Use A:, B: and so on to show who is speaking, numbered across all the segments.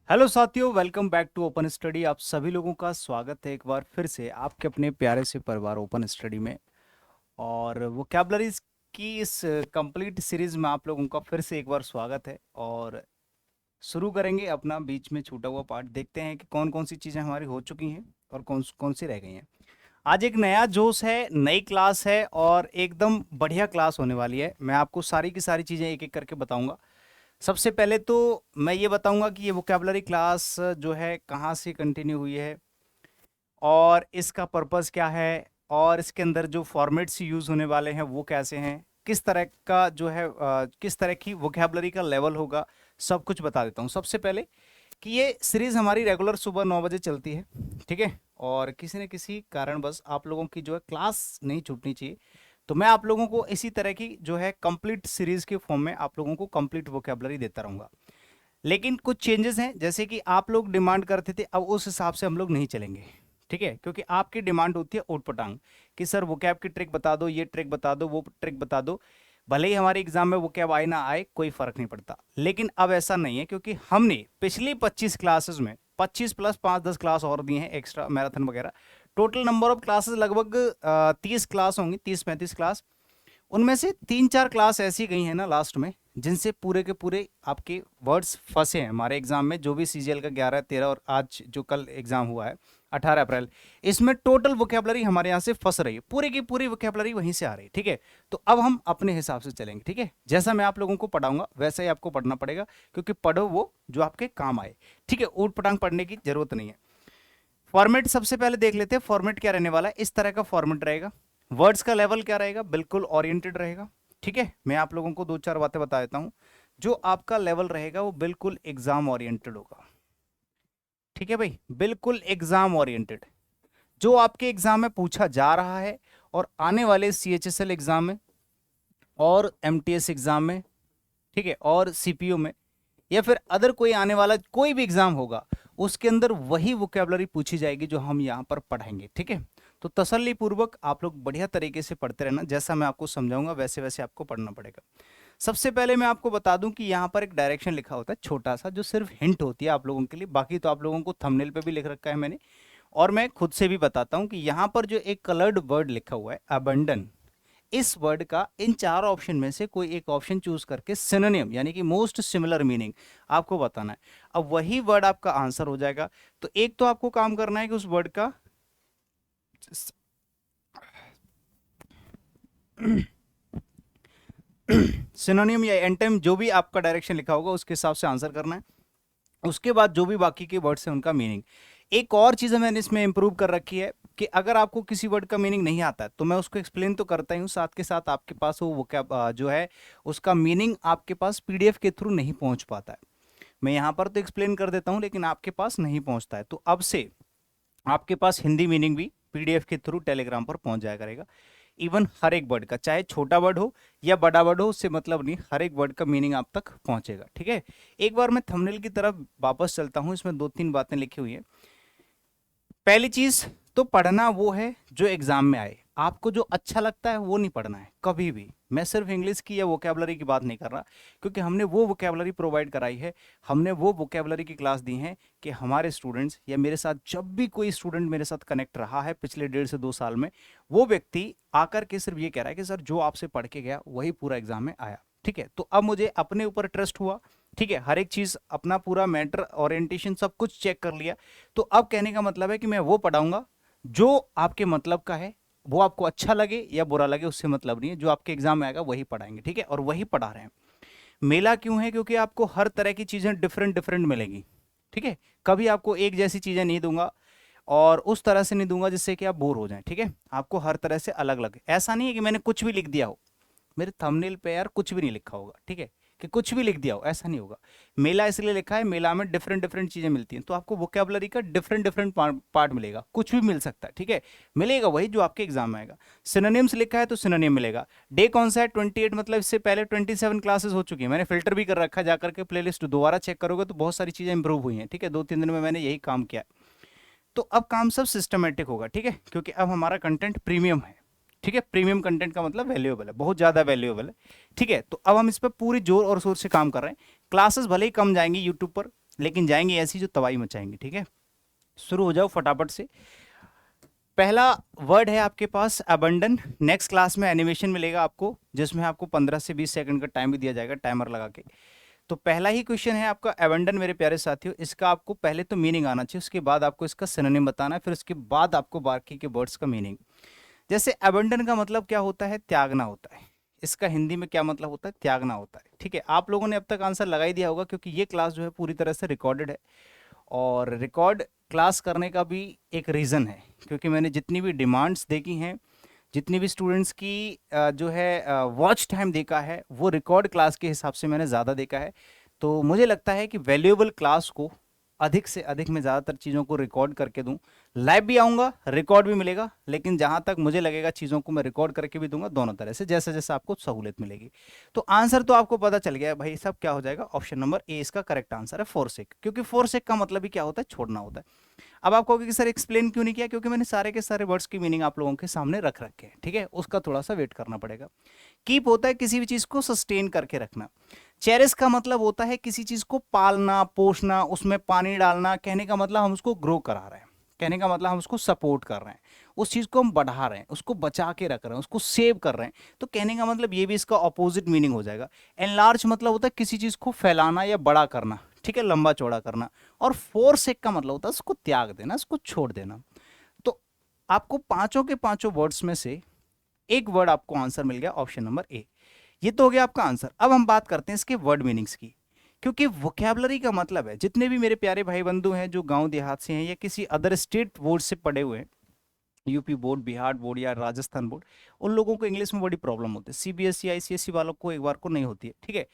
A: Hello साथियों, welcome back to open study. आप सभी लोगों का स्वागत है एक बार फिर से आपके अपने प्यारे से परिवार ओपन स्टडी में। और वोकैबलरीज की इस कंप्लीट सीरीज में आप लोगों का फिर से एक बार स्वागत है। और शुरू करेंगे अपना बीच में छूटा हुआ पार्ट। देखते हैं कि कौन कौन सी चीज़ें हमारी हो चुकी हैं और कौन कौन सी रह गई हैं। आज एक नया जोश है, नई क्लास है और एकदम बढ़िया क्लास होने वाली है। मैं आपको सारी की सारी चीज़ें एक एक करके बताऊंगा। सबसे पहले तो मैं ये बताऊंगा कि ये वोकैबुलरी क्लास जो है कहाँ से कंटिन्यू हुई है और इसका पर्पस क्या है, और इसके अंदर जो फॉर्मेट्स यूज़ होने वाले हैं वो कैसे हैं, किस तरह का जो है किस तरह की वोकैबुलरी का लेवल होगा, सब कुछ बता देता हूँ। सबसे पहले कि ये सीरीज़ हमारी रेगुलर सुबह 9 बजे चलती है, ठीक है। और किसी न किसी कारणवश आप लोगों की जो है क्लास नहीं छूटनी चाहिए, तो मैं आप लोगों को इसी तरह की जो है कंप्लीट सीरीज के फॉर्म में आप लोगों को कंप्लीट वोकैबुलरी देता रहूंगा। लेकिन कुछ चेंजेस हैं, जैसे कि आप लोग डिमांड करते थे, अब उस हिसाब से हम लोग नहीं चलेंगे, ठीक है। क्योंकि आपकी डिमांड होती है ऊट पटांग कि सर वोकैब की ट्रिक बता दो, ये ट्रिक बता दो, वो ट्रिक बता दो। भले ही हमारे एग्जाम में वोकैब आए ना आए, कोई फर्क नहीं पड़ता। लेकिन अब ऐसा नहीं है, क्योंकि हमने पिछली 25 क्लासेस में 25 प्लस 5-10 क्लास और दिए हैं, एक्स्ट्रा मैराथन वगैरह। टोटल नंबर ऑफ क्लासेस लगभग 30 क्लास होंगी, 30-35 क्लास। उनमें से 3-4 क्लास ऐसी गई हैं ना लास्ट में, जिनसे पूरे के पूरे आपके वर्ड्स फंसे हैं हमारे एग्जाम में। जो भी सीजीएल का 11, 13 और आज जो कल एग्जाम हुआ है 18 अप्रैल, इसमें टोटल वोकैबुलरी हमारे यहाँ से फंस रही है, पूरी की पूरी वोकैबुलरी वहीं से आ रही है, ठीक है। तो अब हम अपने हिसाब से चलेंगे, ठीक है। जैसा मैं आप लोगों को पढ़ाऊंगा वैसा ही आपको पढ़ना पड़ेगा, क्योंकि पढ़ो वो जो आपके काम आए, ठीक है। ऊट पटांग पढ़ने की जरूरत नहीं है। फॉर्मेट सबसे पहले देख लेते हैं, फॉर्मेट क्या रहने वाला है। इस तरह का फॉर्मेट रहेगा। वर्ड्स का लेवल क्या रहेगा, बिल्कुल ओरिएंटेड रहेगा, ठीक है। मैं आप लोगों को दो चार बातें बता देता हूं। जो आपका लेवल रहेगा वो बिल्कुल एग्जाम ओरिएंटेड होगा, ठीक है भाई, बिल्कुल एग्जाम ओरिएंटेड। जो आपके एग्जाम में पूछा जा रहा है और आने वाले सीएचएसएल एग्जाम में और एमटीएस एग्जाम में, ठीक है, और सीपीयू में, या फिर अदर कोई आने वाला कोई भी एग्जाम होगा, उसके अंदर वही वोकैबुलरी पूछी जाएगी जो हम यहाँ पर पढ़ाएंगे, ठीक है। तो तसल्ली पूर्वक आप लोग बढ़िया तरीके से पढ़ते रहना, जैसा मैं आपको समझाऊंगा वैसे वैसे आपको पढ़ना पड़ेगा। सबसे पहले मैं आपको बता दूं कि यहाँ पर एक डायरेक्शन लिखा होता है छोटा सा, जो सिर्फ हिंट होती है आप लोगों के लिए। बाकी तो आप लोगों को थंबनेल पे भी लिख रखा है मैंने, और मैं खुद से भी बताता हूँ कि यहाँ पर जो एक कलर्ड वर्ड लिखा हुआ है अबंडन, इस वर्ड का इन चार ऑप्शन में से कोई एक ऑप्शन चूज करके सिनोनिम यानी कि मोस्ट सिमिलर मीनिंग आपको बताना है। अब वही वर्ड आपका आंसर हो जाएगा। तो एक तो आपको काम करना है कि उस वर्ड का सिनोनिम या एंटोनिम, जो भी आपका डायरेक्शन लिखा होगा उसके हिसाब से आंसर करना है। उसके बाद जो भी बाकी के वर्ड्स हैं उनका मीनिंग। एक और चीज़ मैंने इसमें इंप्रूव कर रखी है कि अगर आपको किसी वर्ड का मीनिंग नहीं आता है तो मैं उसको एक्सप्लेन तो करता ही हूँ, साथ के साथ आपके पास वो क्या जो है उसका मीनिंग आपके पास पीडीएफ के थ्रू नहीं पहुंच पाता है। मैं यहाँ पर तो एक्सप्लेन कर देता हूँ लेकिन आपके पास नहीं पहुंचता है, तो अब से आपके पास हिंदी मीनिंग भी पीडीएफ के थ्रू टेलीग्राम पर पहुंच जाया करेगा। इवन हर एक वर्ड का, चाहे छोटा वर्ड हो या बड़ा वर्ड हो, उससे मतलब नहीं, हर एक वर्ड का मीनिंग आप तक पहुंचेगा, ठीक है। एक बार मैं थंबनेल की तरफ वापस चलता हूं, इसमें दो तीन बातें लिखी हुई हैं। पहली चीज तो पढ़ना वो है जो एग्जाम में आए। आपको जो अच्छा लगता है वो नहीं पढ़ना है कभी भी। मैं सिर्फ इंग्लिश की या वोकैबुलरी की बात नहीं कर रहा, क्योंकि हमने वो वोकैबुलरी प्रोवाइड कराई है, हमने वो वोकैबुलरी की क्लास दी है कि हमारे स्टूडेंट्स या मेरे साथ जब भी कोई स्टूडेंट मेरे साथ कनेक्ट रहा है पिछले 1.5 से 2 साल में, वो व्यक्ति आकर के सिर्फ ये कह रहा है कि सर जो आपसे पढ़ के गया वही पूरा एग्जाम में आया, ठीक है। तो अब मुझे अपने ऊपर ट्रस्ट हुआ, ठीक है, हर एक चीज अपना पूरा मैटर ओरिएंटेशन सब कुछ चेक कर लिया। तो अब कहने का मतलब है कि मैं वो पढ़ाऊंगा जो आपके मतलब का है। वो आपको अच्छा लगे या बुरा लगे उससे मतलब नहीं है, जो आपके एग्जाम में आएगा वही पढ़ाएंगे, ठीक है, और वही पढ़ा रहे हैं। मेला क्यों है, क्योंकि आपको हर तरह की चीजें डिफरेंट डिफरेंट मिलेंगी, ठीक है। कभी आपको एक जैसी चीजें नहीं दूंगा और उस तरह से नहीं दूंगा जिससे कि आप बोर हो जाएं, ठीक है। आपको हर तरह से अलग अलग, ऐसा नहीं है कि मैंने कुछ भी लिख दिया हो। मेरे थंबनेल पे यार कुछ भी नहीं लिखा होगा, ठीक है, कि कुछ भी लिख दिया हो, ऐसा नहीं होगा। मेला इसलिए लिखा है, मेला में डिफरेंट डिफरेंट चीजें मिलती हैं, तो आपको वोकैबुलरी का डिफरेंट डिफरेंट पार्ट मिलेगा, कुछ भी मिल सकता है, ठीक है। मिलेगा वही जो आपके एग्जाम में आएगा। सिनोनिम्स लिखा है तो सिनोनिम मिलेगा। डे कौन सा है, 28, मतलब इससे पहले 27 क्लासेस हो चुकी है। मैंने फिल्टर भी कर रखा है, जाकर के प्लेलिस्ट दोबारा चेक करोगे तो बहुत सारी चीजें इंप्रूव हुई हैं, ठीक है। 2-3 दिन में मैंने यही काम किया। तो अब काम सब सिस्टमेटिक होगा, ठीक है, क्योंकि अब हमारा कंटेंट प्रीमियम है, ठीक है। प्रीमियम कंटेंट का मतलब वैल्यूएबल है, बहुत ज़्यादा वैल्यूएबल है, ठीक है। तो अब हम इस पर पूरी जोर और शोर से काम कर रहे हैं। क्लासेस भले ही कम जाएंगी यूट्यूब पर, लेकिन जाएंगे ऐसी जो तबाही मचाएंगे। ठीक है, शुरू हो जाओ फटाफट से। पहला वर्ड है आपके पास अबंडन। नेक्स्ट क्लास में एनिमेशन मिलेगा आपको, जिसमें आपको 15 से 20 सेकंड का टाइम भी दिया जाएगा टाइमर लगा के। तो पहला ही क्वेश्चन है आपका अबंडन मेरे प्यारे साथियों। इसका आपको पहले तो मीनिंग आना चाहिए, उसके बाद आपको इसका सिनोनिम बताना है, फिर उसके बाद आपको बाकी के वर्ड्स का मीनिंग। जैसे अबंडन का मतलब क्या होता है? त्यागना होता है। इसका हिंदी में क्या मतलब होता है? त्यागना होता है। ठीक है, आप लोगों ने अब तक आंसर लगा ही दिया होगा, क्योंकि ये क्लास जो है पूरी तरह से रिकॉर्डेड है। और रिकॉर्ड क्लास करने का भी एक रीज़न है, क्योंकि मैंने जितनी भी डिमांड्स देखी हैं, जितनी भी स्टूडेंट्स की जो है वॉच टाइम देखा है, वो रिकॉर्ड क्लास के हिसाब से मैंने ज़्यादा देखा है। तो मुझे लगता है कि वैल्यूएबल क्लास को अधिक से अधिक मैं ज़्यादातर चीज़ों को रिकॉर्ड करके दूं। लाइव भी आऊँगा, रिकॉर्ड भी मिलेगा, लेकिन जहाँ तक मुझे लगेगा चीज़ों को मैं रिकॉर्ड करके भी दूंगा, दोनों तरह से, जैसा जैसा आपको सहूलियत मिलेगी। तो आंसर तो आपको पता चल गया है भाई साहब, क्या हो जाएगा? ऑप्शन नंबर ए इसका करेक्ट आंसर है, फोरसेक। क्योंकि फोरसेक का मतलब ही क्या होता है? छोड़ना होता है। अब आप कहोगे कि सर एक्सप्लेन क्यों नहीं किया? क्योंकि मैंने सारे के सारे वर्ड्स की मीनिंग आप लोगों के सामने रख रखे हैं। ठीक है, उसका थोड़ा सा वेट करना पड़ेगा। कीप होता है किसी भी चीज को सस्टेन करके रखना। चेरिश का मतलब होता है किसी चीज को पालना, पोषना, उसमें पानी डालना। कहने का मतलब हम उसको ग्रो करा रहे हैं, कहने का मतलब हम उसको सपोर्ट कर रहे हैं, उस चीज को हम बढ़ा रहे हैं, उसको बचा के रख रहे हैं, उसको सेव कर रहे हैं। तो कहने का मतलब ये भी इसका ऑपोजिट मीनिंग हो जाएगा। एनलार्ज मतलब होता है किसी चीज को फैलाना या बड़ा करना, ठीक है, लंबा चौड़ा करना। और फोरसेक का मतलब होता है उसको त्याग देना, उसको छोड़ देना। तो आपको पांचों के पांचों वर्ड्स में से एक वर्ड आपको आंसर मिल गया, ऑप्शन नंबर ए। ये तो हो गया आपका आंसर। अब हम बात करते हैं इसके वर्ड मीनिंग्स की, क्योंकि वोकैबुलरी का मतलब है, जितने भी मेरे प्यारे भाई बंधु हैं जो गांव देहात से हैं या किसी अदर स्टेट बोर्ड से पढ़े हुए हैं, यूपी बोर्ड, बिहार बोर्ड या राजस्थान बोर्ड, उन लोगों को इंग्लिश में बड़ी प्रॉब्लम होती है। सीबीएसई आईसीएसई वालों को एक बार को नहीं होती है। ठीक है,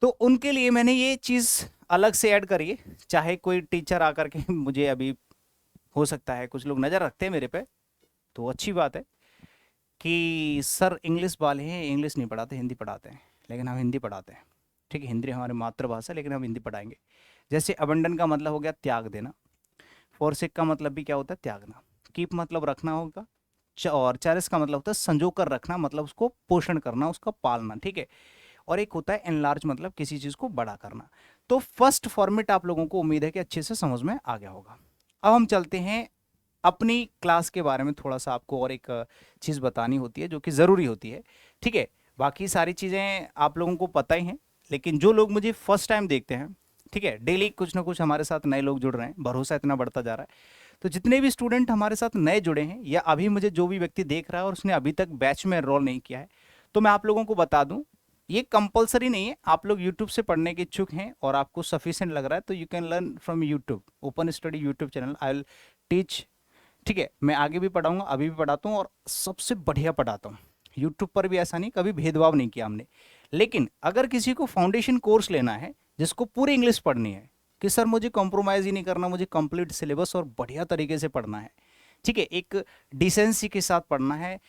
A: तो उनके लिए मैंने ये चीज़ अलग से ऐड करी है। चाहे कोई टीचर आकर के मुझे अभी, हो सकता है कुछ लोग नज़र रखते हैं मेरे पे, तो अच्छी बात है कि सर इंग्लिश वाले हैं, इंग्लिश नहीं पढ़ाते, हिंदी पढ़ाते हैं। लेकिन हम हिंदी पढ़ाते हैं। ठीक है, हिंदी हमारी मातृभाषा, लेकिन हम हिंदी पढ़ाएंगे। जैसे अबंडन का मतलब हो गया त्याग देना। फोरसेक का मतलब भी क्या होता है? त्यागना। कीप मतलब रखना होगा। और चेरिश का मतलब होता है संजो कर रखना, मतलब उसको पोषण करना, उसका पालना। ठीक है, और एक होता है एनलार्ज, मतलब किसी चीज़ को बड़ा करना। तो फर्स्ट फॉर्मेट आप लोगों को उम्मीद है कि अच्छे से समझ में आ गया होगा। अब हम चलते हैं अपनी क्लास के बारे में। थोड़ा सा आपको और एक चीज़ बतानी होती है जो कि ज़रूरी होती है। ठीक है, बाकी सारी चीज़ें आप लोगों को पता ही हैं, लेकिन जो लोग मुझे फर्स्ट टाइम देखते हैं, ठीक है, डेली कुछ ना कुछ हमारे साथ नए लोग जुड़ रहे हैं, भरोसा इतना बढ़ता जा रहा है। तो जितने भी स्टूडेंट हमारे साथ नए जुड़े हैं, या अभी मुझे जो भी व्यक्ति देख रहा है और उसने अभी तक बैच में एनरोल नहीं किया है, तो मैं आप लोगों को बता दूं, ये कंपलसरी नहीं है। आप लोग यूट्यूब से पढ़ने के इच्छुक हैं और आपको सफिशिएंट लग रहा है, तो you can learn from YouTube, open study YouTube channel, I will teach. ठीक है, मैं आगे भी पढ़ाऊंगा, अभी भी पढ़ाता हूँ और सबसे बढ़िया पढ़ाता हूँ। यूट्यूब पर भी ऐसा नहीं, कभी भेदभाव नहीं किया हमने। लेकिन अगर किसी को फाउंडेशन कोर्स लेना है, जिसको पूरी इंग्लिश पढ़नी है, कि सर मुझे कॉम्प्रोमाइज़ ही नहीं करना, मुझे कंप्लीट सिलेबस और बढ़िया तरीके से पढ़ना है, ठीक है, एक डिसेंसी के साथ पढ़ना है,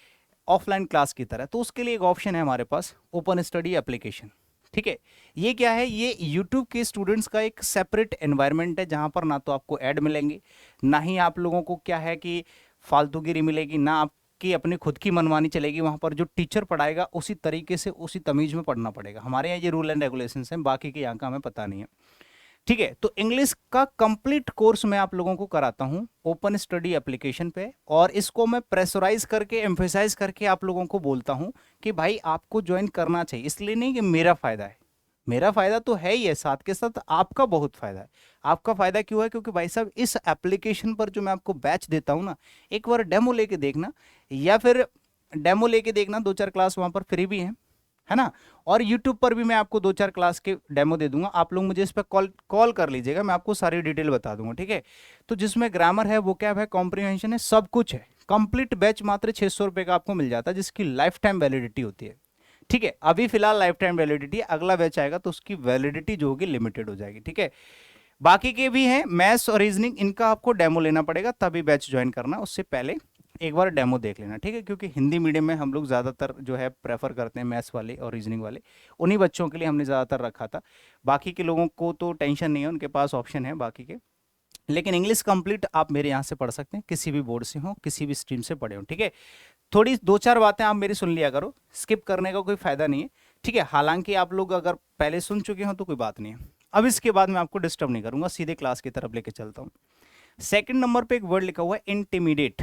A: ऑफलाइन क्लास की तरह, तो उसके लिए एक ऑप्शन है हमारे पास, ओपन स्टडी एप्लीकेशन। ठीक है, ये क्या है? ये यूट्यूब के स्टूडेंट्स का एक सेपरेट एनवायरनमेंट है, जहाँ पर ना तो आपको ऐड मिलेंगे, ना ही आप लोगों को क्या है कि फालतूगिरी मिलेगी, ना आपकी अपनी खुद की मनमानी चलेगी। वहाँ पर जो टीचर पढ़ाएगा उसी तरीके से, उसी तमीज में पढ़ना पड़ेगा। हमारे यहाँ ये रूल एंड रेगुलेशंस हैं, बाकी के यहाँ का हमें पता नहीं है। ठीक है, तो इंग्लिश का कंप्लीट कोर्स मैं आप लोगों को कराता हूं ओपन स्टडी एप्लीकेशन पे, और इसको मैं प्रेशराइज करके, एम्फेसाइज करके आप लोगों को बोलता हूं कि भाई आपको ज्वाइन करना चाहिए। इसलिए नहीं कि मेरा फायदा है, मेरा फायदा तो है ही है, साथ के साथ आपका बहुत फायदा है। आपका फायदा क्यों है? क्योंकि भाई साहब इस एप्लीकेशन पर जो मैं आपको बैच देता हूं ना, एक बार डेमो लेके देखना, या फिर डेमो लेके देखना, दो चार क्लास वहां पर फ्री भी है ना। और यूट्यूब पर भी मैं आपको दो चार क्लास के डेमो दे दूंगा, आप लोग मुझे इस पर कॉल कर लीजिएगा, मैं आपको सारी डिटेल बता दूंगा। ठीक है, तो जिसमें ग्रामर है, वोकैब है, कॉम्प्रिहेंशन है, सब कुछ है। कंप्लीट बैच मात्र 600 रुपये का आपको मिल जाता है, जिसकी लाइफ टाइम वैलिडिटी होती है। ठीक है, अभी फिलहाल लाइफ टाइम वैलिडिटी, अगला बैच आएगा तो उसकी वैलिडिटी जो होगी लिमिटेड हो जाएगी। ठीक है, बाकी के भी हैं, मैथ्स और रीजनिंग, इनका आपको डेमो लेना पड़ेगा, तभी बैच ज्वाइन करना, उससे पहले एक बार डेमो देख लेना। ठीक है, क्योंकि हिंदी मीडियम में हम लोग ज़्यादातर जो है प्रेफर करते हैं मैथ्स वाले और रीजनिंग वाले, उन्हीं बच्चों के लिए हमने ज़्यादातर रखा था। बाकी के लोगों को तो टेंशन नहीं है, उनके पास ऑप्शन है बाकी के। लेकिन इंग्लिश कंप्लीट आप मेरे यहाँ से पढ़ सकते हैं, किसी भी बोर्ड से हो, किसी भी स्ट्रीम से पढ़े हो। ठीक है, थोड़ी दो चार बातें आप मेरी सुन लिया करो, स्किप करने का कोई फायदा नहीं है। ठीक है, हालांकि आप लोग अगर पहले सुन चुके हो तो कोई बात नहीं है। अब इसके बाद मैं आपको डिस्टर्ब नहीं करूंगा, सीधे क्लास की तरफ लेके चलता हूँ। सेकंड नंबर पे एक वर्ड लिखा हुआ है इंटिमिडेट।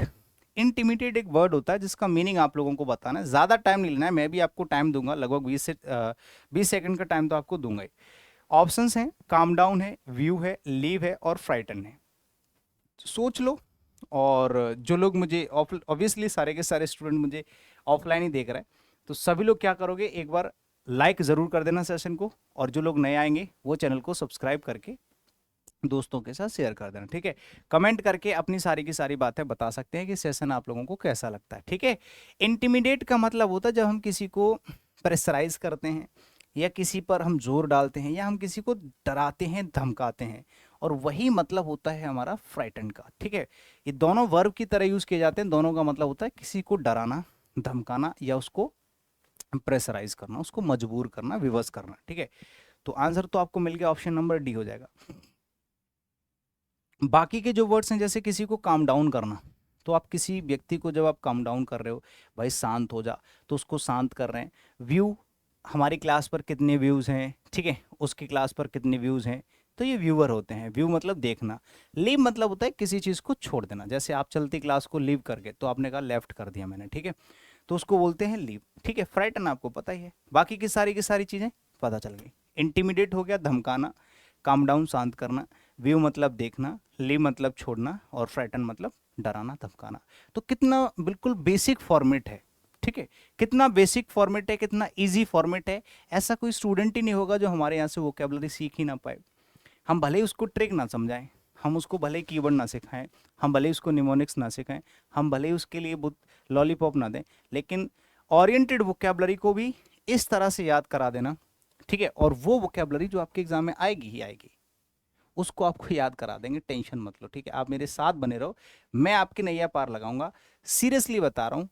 A: इंटिमिडेट एक वर्ड होता है जिसका मीनिंग आप लोगों को बताना है, ज़्यादा टाइम नहीं लेना है, मैं भी आपको टाइम दूंगा, लगभग 20 सेकंड का टाइम तो आपको दूंगा ही। ऑप्शंस हैं, काम डाउन है, व्यू है, लीव है और फ्राइटन है। सोच लो। और जो लोग मुझे ऑब्वियसली सारे के सारे स्टूडेंट मुझे ऑफलाइन ही देख रहे हैं, तो सभी लोग क्या करोगे, एक बार लाइक ज़रूर कर देना सेशन को, और जो लोग नए आएंगे वो चैनल को सब्सक्राइब करके दोस्तों के साथ शेयर कर देना, ठीक है। कमेंट करके अपनी सारी की सारी बातें बता सकते हैं कि सेशन आप लोगों को कैसा लगता है, ठीक है। इंटिमिडेट का मतलब होता है जब हम किसी को प्रेशराइज करते हैं, या किसी पर हम जोर डालते हैं, या हम किसी को डराते हैं, धमकाते हैं, और वही मतलब होता है हमारा फ्राइटन का, ठीक है। ये दोनों वर्ब की तरह यूज किए जाते हैं, दोनों का मतलब होता है किसी को डराना, धमकाना, या उसको प्रेशराइज करना, उसको मजबूर करना, विवश करना, ठीक है। तो आंसर तो आपको मिल गया, ऑप्शन नंबर डी हो जाएगा। बाकी के जो वर्ड्स हैं, जैसे किसी को काम डाउन करना, तो आप किसी व्यक्ति को जब आप काम डाउन कर रहे हो, भाई शांत हो जा, तो उसको शांत कर रहे हैं। व्यू, हमारी क्लास पर कितने व्यूज़ हैं, ठीक है, उसकी क्लास पर कितने व्यूज़ हैं, तो ये व्यूअर होते हैं। व्यू मतलब देखना। लीव मतलब होता है किसी चीज़ को छोड़ देना, जैसे आप चलती क्लास को लीव करके, तो आपने कहा लेफ्ट कर दिया मैंने, ठीक है, तो उसको बोलते हैं लीव, ठीक है। फ्राइटन आपको पता ही है, बाकी की सारी चीज़ें पता चल गई। इंटिमिडेट हो गया धमकाना, काम डाउन शांत करना, व्यू मतलब देखना, लीव मतलब छोड़ना, और फ्राइटन मतलब डराना, धमकाना। तो कितना बिल्कुल बेसिक फॉर्मेट है, ठीक है। कितना बेसिक फॉर्मेट है, कितना इजी फॉर्मेट है। ऐसा कोई स्टूडेंट ही नहीं होगा जो हमारे यहाँ से वोकेबलरी सीख ही ना पाए। हम भले ही उसको ट्रिक ना समझाएं, हम उसको भले ही कीवर्ड ना सिखाएं, हम भले ही उसको निमोनिक्स ना सिखाएं, हम भले ही उसके लिए बुत लॉलीपॉप ना दें, लेकिन ओरिएंटेड वोकेबलरी को भी इस तरह से याद करा देना, ठीक है। और वो वोकेबलरी जो आपके एग्जाम में आएगी ही आएगी, उसको आपको याद करा देंगे, टेंशन मत लो, ठीक है। आप मेरे साथ बने रहो, मैं आपकी नैया पार लगाऊंगा, सीरियसली बता रहा हूँ।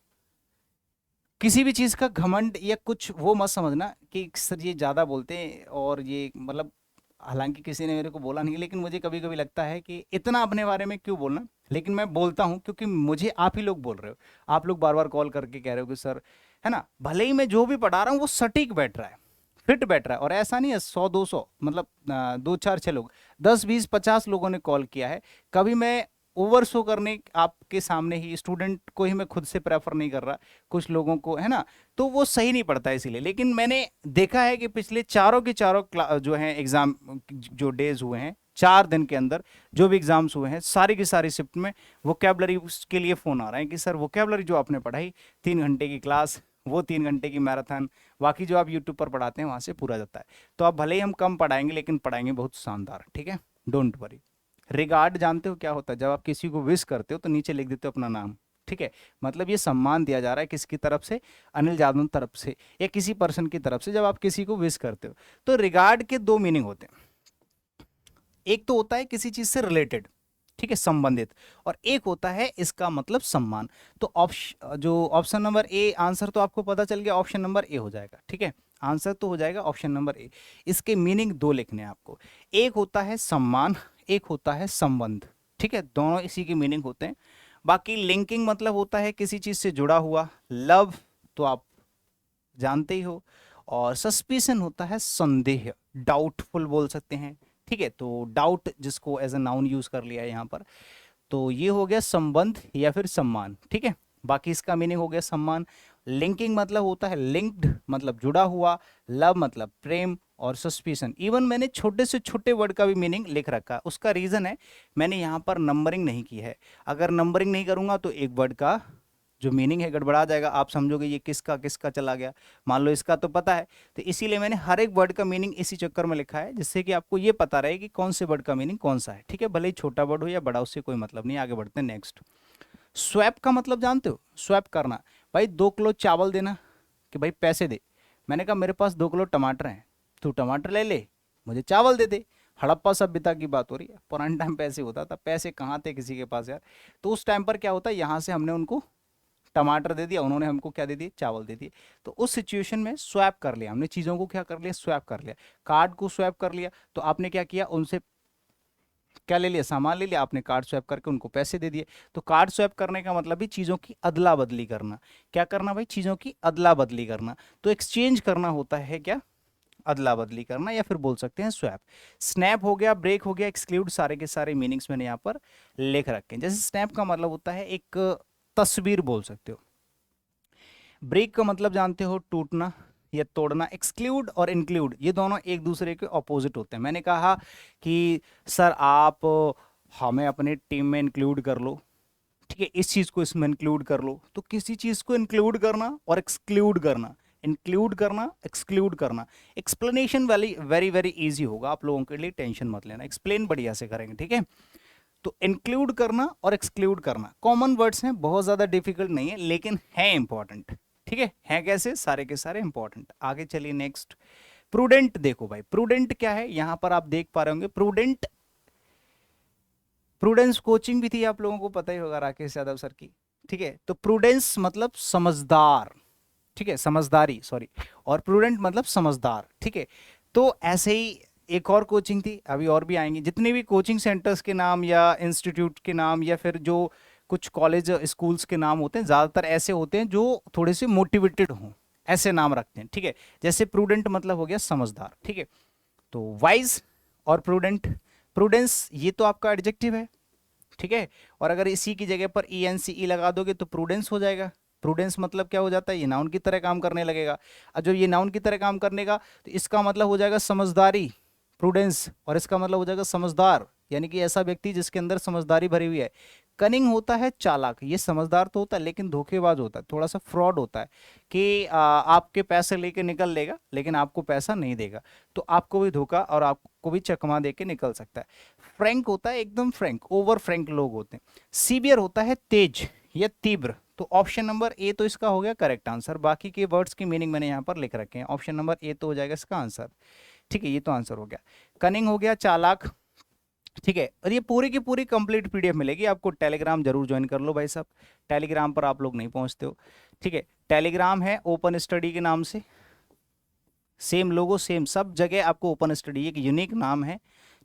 A: किसी भी चीज़ का घमंड या कुछ वो मत समझना कि सर ये ज़्यादा बोलते हैं, और ये मतलब, हालांकि किसी ने मेरे को बोला नहीं, लेकिन मुझे कभी कभी लगता है कि इतना अपने बारे में क्यों बोलना, लेकिन मैं बोलता हूँ क्योंकि मुझे आप ही लोग बोल रहे हो, आप लोग बार बार कॉल करके कह रहे हो कि सर, है ना, भले ही मैं जो भी पढ़ा रहा हूँ वो सटीक बैठ रहा है, फिट बैठ रहा है, और ऐसा नहीं है 100 200, मतलब 2 4 6 लोग, 10 20 50 लोगों ने कॉल किया है। कभी मैं ओवर शो करने आपके सामने ही स्टूडेंट को ही मैं खुद से प्रेफर नहीं कर रहा, कुछ लोगों को, है ना, तो वो सही नहीं पड़ता है इसीलिए। लेकिन मैंने देखा है कि पिछले चारों के चारों जो हैं एग्जाम, जो डेज हुए हैं 4 दिन के अंदर, जो भी एग्जाम्स हुए हैं, सारी की सारी शिफ्ट में वोकेबलरी के लिए फ़ोन आ रहे हैं कि सर वोकेबलरी जो आपने पढ़ाई, 3 घंटे की क्लास, वो 3 घंटे की मैराथन, बाकी जो आप यूट्यूब पर पढ़ाते हैं वहाँ से पूरा जाता है। तो अब भले ही हम कम पढ़ाएंगे, लेकिन पढ़ाएंगे बहुत शानदार, ठीक है, डोंट वरी। रिगार्ड जानते हो क्या होता है, जब आप किसी को विश करते हो तो नीचे लिख देते हो अपना नाम, ठीक है। मतलब ये सम्मान दिया जा रहा है किसकी तरफ से, अनिल जादव तरफ से, या किसी पर्सन की तरफ से, जब आप किसी को विश करते हो। तो रिगार्ड के 2 मीनिंग होते हैं, एक तो होता है किसी चीज से रिलेटेड, ठीक है, संबंधित, और एक होता है इसका मतलब सम्मान। तो ऑप्शन नंबर ए, आंसर तो आपको पता चल गया, ऑप्शन नंबर ए हो जाएगा, ठीक है। आंसर तो हो जाएगा ऑप्शन नंबर ए। इसके मीनिंग 2 लिखने हैं आपको, एक होता है सम्मान, एक होता है संबंध, ठीक है, दोनों इसी के मीनिंग होते हैं। बाकी लिंकिंग मतलब होता है किसी चीज से जुड़ा हुआ, लव तो आप जानते ही हो, और सस्पिशन होता है संदेह, डाउटफुल बोल सकते हैं, ठीक है। तो डाउट जिसको एज अ नाउन यूज कर लिया है यहाँ पर, तो ये हो गया संबंध या फिर सम्मान, ठीक है। बाकी इसका मीनिंग हो गया सम्मान। लिंकिंग मतलब होता है लिंक्ड, मतलब जुड़ा हुआ, लव मतलब प्रेम, और सस्पिशन, इवन मैंने छोटे से छोटे वर्ड का भी मीनिंग लिख रखा है। उसका रीजन है, मैंने यहाँ पर नंबरिंग नहीं की है, अगर नंबरिंग नहीं करूंगा तो एक वर्ड का जो मीनिंग है गड़बड़ा जाएगा, आप समझोगे ये किसका किसका चला गया, मान लो इसका तो पता है, तो इसीलिए मैंने हर एक वर्ड का मीनिंग इसी चक्कर में लिखा है, जिससे कि आपको ये पता रहे कि कौन से वर्ड का मीनिंग कौन सा है, ठीक है। भले ही छोटा वर्ड हो या बड़ा, उससे कोई मतलब नहीं। आगे बढ़ते हैं नेक्स्ट। स्वैप का मतलब जानते हो, स्वैप करना, भाई 2 किलो चावल देना, कि भाई पैसे दे, मैंने कहा मेरे पास 2 किलो टमाटर हैं, तू टमाटर ले ले, मुझे चावल दे दे। हड़प्पा सभ्यता की बात हो रही है, पुराने टाइम पैसे होता था, पैसे कहाँ थे किसी के पास यार। तो उस टाइम पर क्या होता है, यहाँ से हमने उनको टमाटर दे दिया, उन्होंने हमको क्या दे दिए, चावल दे दिए। तो उस सिचुएशन में स्वैप कर लिया हमने, चीज़ों को क्या कर लिया, स्वैप कर लिया। कार्ड को स्वैप कर लिया, तो आपने क्या किया, उनसे क्या ले लिया, सामान ले लिया, आपने कार्ड स्वैप करके उनको पैसे दे दिए। तो कार्ड स्वैप करने का मतलब भी चीज़ों की अदला बदली करना। क्या करना भाई, चीज़ों की अदला बदली करना। तो एक्सचेंज करना होता है क्या, अदला बदली करना, या फिर बोल सकते हैं स्वैप। स्नैप हो गया, ब्रेक हो गया, एक्सक्लूड, सारे के सारे मीनिंग्स मैंने यहाँ पर लिख रखे हैं। जैसे स्नैप का मतलब होता है एक तस्वीर बोल सकते हो। ब्रेक का मतलब जानते हो टूटना या तोड़ना। एक्सक्लूड और इंक्लूड ये दोनों एक दूसरे के ऑपोजिट होते हैं। मैंने कहा कि सर आप हमें अपने टीम में इंक्लूड कर लो, ठीक है, इस चीज को इसमें इंक्लूड कर लो। तो किसी चीज को इंक्लूड करना और एक्सक्लूड करना, इंक्लूड करना, एक्सक्लूड करना, एक्सप्लेनेशन वाली वेरी वेरी इजी होगा आप लोगों के लिए, टेंशन मत लेना, एक्सप्लेन बढ़िया से करेंगे, ठीक है। तो इंक्लूड करना और एक्सक्लूड करना कॉमन वर्ड्स हैं, बहुत ज्यादा डिफिकल्ट नहीं है, लेकिन है इंपॉर्टेंट, ठीक है कैसे, सारे के सारे इंपॉर्टेंट। आगे चलिए नेक्स्ट, प्रूडेंट। देखो भाई प्रूडेंट क्या है, यहां पर आप देख पा रहे होंगे प्रूडेंट। प्रूडेंस कोचिंग भी थी, आप लोगों को पता ही होगा, राकेश यादव सर की, ठीक है। तो प्रूडेंस मतलब समझदार, ठीक है, समझदारी सॉरी, और प्रूडेंट मतलब समझदार, ठीक है। तो ऐसे ही एक और कोचिंग थी, अभी और भी आएंगी। जितने भी कोचिंग सेंटर्स के नाम या इंस्टीट्यूट के नाम या फिर जो कुछ कॉलेज स्कूल्स के नाम होते हैं, ज़्यादातर ऐसे होते हैं जो थोड़े से मोटिवेटेड हों, ऐसे नाम रखते हैं, ठीक है। जैसे प्रूडेंट मतलब हो गया समझदार, ठीक है। तो वाइज और प्रूडेंट, प्रूडेंस ये तो आपका एडजेक्टिव है, ठीक है। और अगर इसी की जगह पर ई एन सी ई लगा दोगे तो प्रूडेंस हो जाएगा। प्रूडेंस मतलब क्या हो जाता है, ये नाउन की तरह काम करने लगेगा। और जब ये नाउन की तरह काम करने का, तो इसका मतलब हो जाएगा समझदारी, प्रूडेंस, और इसका मतलब हो जाएगा समझदार, यानी कि ऐसा व्यक्ति जिसके अंदर समझदारी भरी हुई है। कनिंग होता है चालाक, ये समझदार तो होता है लेकिन धोखेबाज होता है, थोड़ा सा फ्रॉड होता है कि आपके पैसे लेके निकल लेगा लेकिन आपको पैसा नहीं देगा, तो आपको भी धोखा और आपको भी चकमा दे के निकल सकता है। फ्रैंक होता है एकदम फ्रैंक, ओवर फ्रैंक लोग होते हैं। सीवियर होता है तेज या तीव्र। तो ऑप्शन नंबर ए तो इसका हो गया करेक्ट आंसर। बाकी के वर्ड्स की मीनिंग मैंने यहाँ पर लिख रखे हैं, ऑप्शन नंबर ए तो हो जाएगा इसका आंसर, ठीक है। ये तो आंसर हो गया। कनिंग हो गया चालाक, ठीक है। और ये पूरी की पूरी कंप्लीट पीडीएफ मिलेगी आपको। टेलीग्राम जरूर ज्वाइन कर लो भाई साहब, टेलीग्राम पर आप लोग नहीं पहुंचते हो, ठीक है। टेलीग्राम है ओपन स्टडी के नाम से, सेम लोगो सेम सब जगह आपको ओपन स्टडी, एक यूनिक नाम है,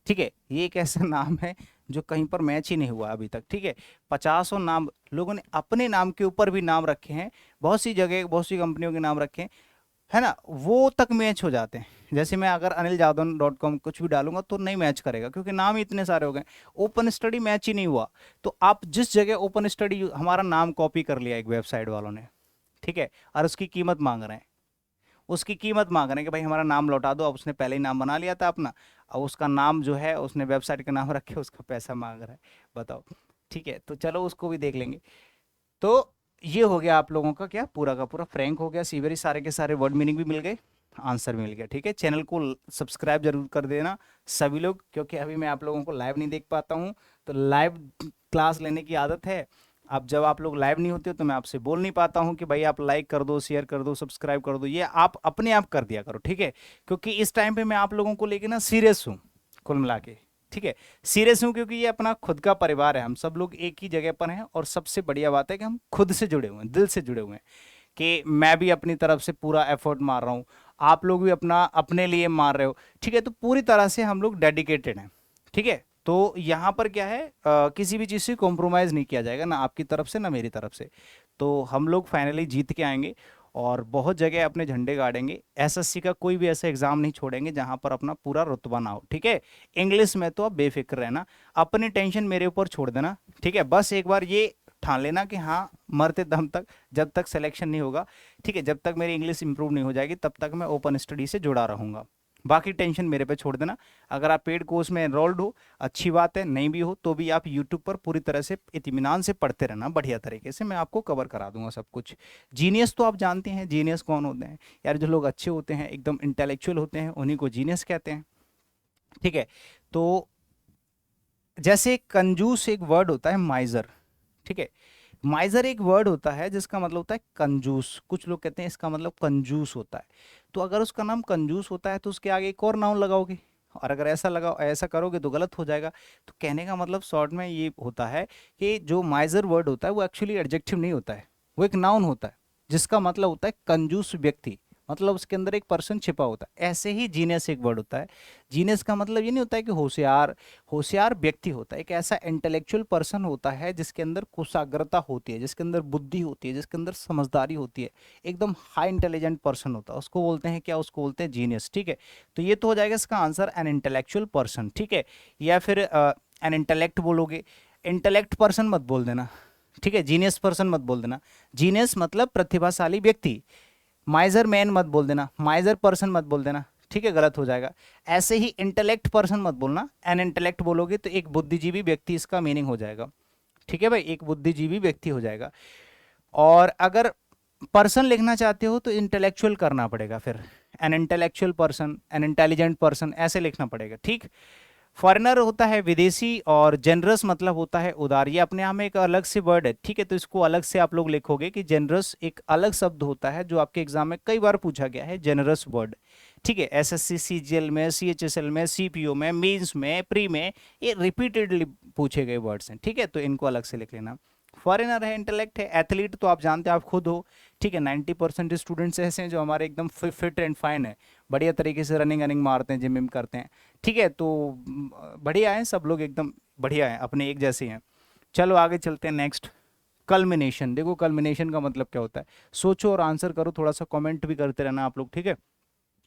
A: ठीक है। ये एक ऐसा नाम है जो कहीं पर मैच ही नहीं हुआ अभी तक, ठीक है। 50 नाम लोगों ने अपने नाम के ऊपर भी नाम रखे हैं, बहुत सी जगह बहुत सी कंपनियों के नाम रखे हैं, है ना, वो तक मैच हो जाते हैं। जैसे मैं अगर aniljadan.com कुछ भी डालूंगा तो नहीं मैच करेगा क्योंकि नाम ही इतने सारे हो गए। ओपन स्टडी मैच ही नहीं हुआ। तो आप जिस जगह ओपन स्टडी, हमारा नाम कॉपी कर लिया एक वेबसाइट वालों ने, ठीक है, और उसकी कीमत मांग रहे हैं, उसकी कीमत मांग रहे हैं कि भाई हमारा नाम लौटा दो। अब उसने पहले ही नाम बना लिया था अपना, अब उसका नाम जो है उसने वेबसाइट का नाम रखे, उसका पैसा मांग रहा है, बताओ, ठीक है। तो चलो उसको भी देख लेंगे। तो ये हो गया आप लोगों का क्या, पूरा का पूरा फ्रैंक हो गया, सीवरी, सारे के सारे वर्ड मीनिंग भी मिल गए, आंसर भी मिल गया, ठीक है। चैनल को सब्सक्राइब जरूर कर देना सभी लोग, क्योंकि अभी मैं आप लोगों को लाइव नहीं देख पाता हूँ, तो लाइव क्लास लेने की आदत है। अब जब आप लोग लाइव नहीं होते हो तो मैं आपसे बोल नहीं पाता हूँ कि भाई आप लाइक कर दो, शेयर कर दो, सब्सक्राइब कर दो, ये आप अपने आप कर दिया करो, ठीक है। क्योंकि इस टाइम पे मैं आप लोगों को लेके ना सीरियस हूँ, कुल मिला के, ठीक है। सीरियस हूँ क्योंकि ये अपना खुद का परिवार है, हम सब लोग एक ही जगह पर हैं, और सबसे बढ़िया बात है कि हम खुद से जुड़े हुए हैं, दिल से जुड़े हुए हैं, कि मैं भी अपनी तरफ से पूरा एफर्ट मार रहा हूँ, आप लोग भी अपना अपने लिए मार रहे हो, ठीक है। तो पूरी तरह से हम लोग डेडिकेटेड हैं, ठीक है। तो यहाँ पर क्या है, किसी भी चीज़ से कॉम्प्रोमाइज़ नहीं किया जाएगा, ना आपकी तरफ से ना मेरी तरफ से। तो हम लोग फाइनली जीत के आएंगे और बहुत जगह अपने झंडे गाड़ेंगे। एसएससी का कोई भी ऐसा एग्जाम नहीं छोड़ेंगे जहां पर अपना पूरा रुतबा ना हो, ठीक है। इंग्लिश में तो आप बेफिक्र रहना, अपनी टेंशन मेरे ऊपर छोड़ देना, ठीक है। बस एक बार ये ठान लेना कि हाँ, मरते दम तक, जब तक सिलेक्शन नहीं होगा, ठीक है, जब तक मेरी इंग्लिश इंप्रूव नहीं हो जाएगी तब तक मैं ओपन स्टडी से जुड़ा रहूंगा। बाकी टेंशन मेरे पे छोड़ देना। अगर आप पेड कोर्स में एनरोल्ड हो, अच्छी बात है, नहीं भी हो तो भी आप यूट्यूब पर पूरी तरह से इत्मीनान से पढ़ते रहना, बढ़िया तरीके से मैं आपको कवर करा दूंगा सब कुछ। जीनियस तो आप जानते हैं, जीनियस कौन होते हैं यार, जो लोग अच्छे होते हैं, एकदम इंटेलेक्चुअल होते हैं, उन्हीं को जीनियस कहते हैं, ठीक है। तो जैसे कंजूस एक वर्ड होता है माइजर, ठीक है। माइजर एक वर्ड होता है जिसका मतलब होता है कंजूस, कुछ लोग कहते हैं इसका मतलब कंजूस होता है। तो अगर उसका नाम कंजूस होता है तो उसके आगे एक और नाउन लगाओगे, और अगर ऐसा लगाओ, ऐसा करोगे तो गलत हो जाएगा। तो कहने का मतलब शॉर्ट में ये होता है कि जो माइजर वर्ड होता है वो एक्चुअली एडजेक्टिव नहीं होता है, वो एक नाउन होता है जिसका मतलब होता है कंजूस व्यक्ति, मतलब उसके अंदर एक पर्सन छिपा होता है। ऐसे ही जीनियस एक वर्ड होता है। जीनियस का मतलब ये नहीं होता है कि होशियार, होशियार व्यक्ति होता है, एक ऐसा इंटेलेक्चुअल पर्सन होता है जिसके अंदर कुशाग्रता होती है, जिसके अंदर बुद्धि होती है, जिसके अंदर समझदारी होती है, एकदम हाई इंटेलिजेंट पर्सन होता है, उसको बोलते हैं क्या, उसको बोलते हैं जीनियस। ठीक है, तो ये तो हो जाएगा इसका आंसर, एन इंटेलेक्चुअल पर्सन। ठीक है, या फिर एन इंटेलेक्ट बोलोगे, इंटेलेक्ट पर्सन मत बोल देना, ठीक है, जीनियस पर्सन मत बोल देना। जीनियस मतलब प्रतिभाशाली व्यक्ति, माइजर मैन मत बोल देना, माइजर पर्सन मत बोल देना, ठीक है, गलत हो जाएगा। ऐसे ही इंटेलेक्ट पर्सन मत बोलना, एन इंटेलेक्ट बोलोगे तो एक बुद्धिजीवी व्यक्ति इसका मीनिंग हो जाएगा। ठीक है भाई, एक बुद्धिजीवी व्यक्ति हो जाएगा। और अगर पर्सन लिखना चाहते हो तो इंटेलेक्चुअल करना पड़ेगा, फिर an intellectual person, an intelligent person ऐसे लिखना पड़ेगा। ठीक, फॉरेनर होता है विदेशी, और जेनरस मतलब होता है उदार। ये अपने आप में एक अलग से वर्ड है, ठीक है, तो इसको अलग से आप लोग लिखोगे कि जेनरस एक अलग शब्द होता है जो आपके एग्जाम में कई बार पूछा गया है, जेनरस वर्ड। ठीक है, एसएससी सीजीएल में, सीएचएसएल में, सीपीओ में, मेंस में, प्री में, ये रिपीटेडली पूछे गए वर्ड्स हैं। ठीक है, तो इनको अलग से लिख लेना। फॉरेनर है, इंटेलेक्ट है, एथलीट तो आप जानते हैं, आप खुद हो। ठीक है, 90% स्टूडेंट्स ऐसे हैं जो हमारे एकदम फिट एंड फाइन है, बढ़िया तरीके से रनिंग रनिंग मारते हैं, जिम विम करते हैं। ठीक है, तो बढ़िया है, सब लोग एकदम बढ़िया है, अपने एक जैसे हैं। चलो आगे चलते हैं नेक्स्ट। कल्मिनेशन, देखो कल्मिनेशन का मतलब क्या होता है, सोचो और आंसर करो, थोड़ा सा कमेंट भी करते रहना आप लोग, ठीक है,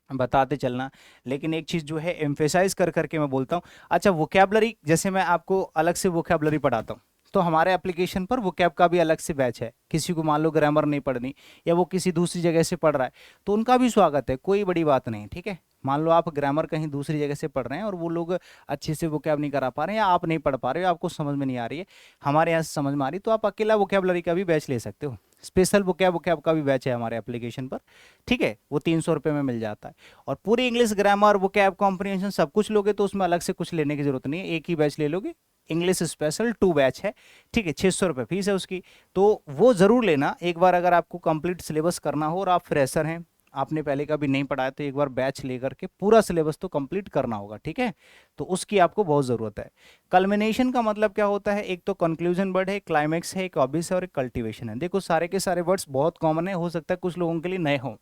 A: बताते चलना। लेकिन एक चीज जो है एम्फेसाइज कर करके मैं बोलता हूँ। अच्छा, वोकैबलरी, जैसे मैं आपको अलग से वोकैबलरी पढ़ाता हूँ, तो हमारे एप्लीकेशन पर वोकैब का भी अलग से बैच है। किसी को मान लो ग्रामर नहीं पढ़नी, या वो किसी दूसरी जगह से पढ़ रहा है, तो उनका भी स्वागत है, कोई बड़ी बात नहीं। ठीक है, मान लो आप ग्रामर कहीं दूसरी जगह से पढ़ रहे हैं और वो लोग अच्छे से वोकैब नहीं करा पा रहे हैं, या आप नहीं पढ़ पा रहे हो, आपको समझ में नहीं आ रही है, हमारे यहाँ से समझ में आ रही, तो आप अकेला वोकैबलरी का भी बैच ले सकते हो। स्पेशल वोकैब वोकैब का भी बैच है हमारे एप्लीकेशन पर। ठीक है, वो 300 रुपये में मिल जाता है। और पूरी इंग्लिश ग्रामर वोकैब कॉम्प्रिहेंशन सब कुछ लोगे तो उसमें अलग से कुछ लेने की जरूरत नहीं है, एक ही बैच ले लोगे। इंग्लिश स्पेशल 2 बैच है। ठीक है, 600 रुपये फीस है उसकी, तो वो जरूर लेना एक बार, अगर आपको कंप्लीट सिलेबस करना हो और आप फ्रेशर हैं, आपने पहले कभी नहीं पढ़ाया, तो एक बार बैच लेकर के पूरा सिलेबस तो कंप्लीट करना होगा। ठीक है, तो उसकी आपको बहुत ज़रूरत है। कल्मिनेशन का मतलब क्या होता है, एक तो कंक्लूजन वर्ड है, क्लाइमैक्स है, एक ऑब्वियस है, और एक कल्टीवेशन है। देखो सारे के सारे वर्ड्स बहुत कॉमन है, हो सकता है कुछ लोगों के लिए नए हों।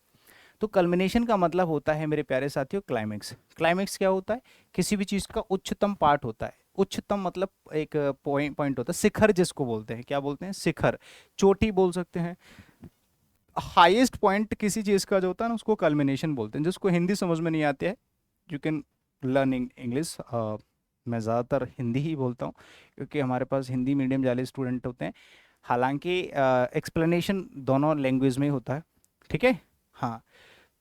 A: तो कल्मिनेशन का मतलब होता है मेरे प्यारे साथियों क्लाइमैक्स। क्लाइमैक्स क्या होता है, किसी भी चीज़ का उच्चतम पार्ट होता है। उच्चतम मतलब एक पॉइंट होता है, शिखर जिसको बोलते हैं, क्या बोलते हैं, शिखर, चोटी बोल सकते हैं। हाईएस्ट पॉइंट किसी चीज़ का जो होता है ना, उसको कल्मिनेशन बोलते हैं। जिसको हिंदी समझ में नहीं आती है, यू कैन लर्न इंग्लिश। मैं ज़्यादातर हिंदी ही बोलता हूँ, क्योंकि हमारे पास हिंदी मीडियम वाले स्टूडेंट होते हैं। हालांकि एक्सप्लेनेशन दोनों लैंग्वेज में ही होता है। ठीक है, हाँ,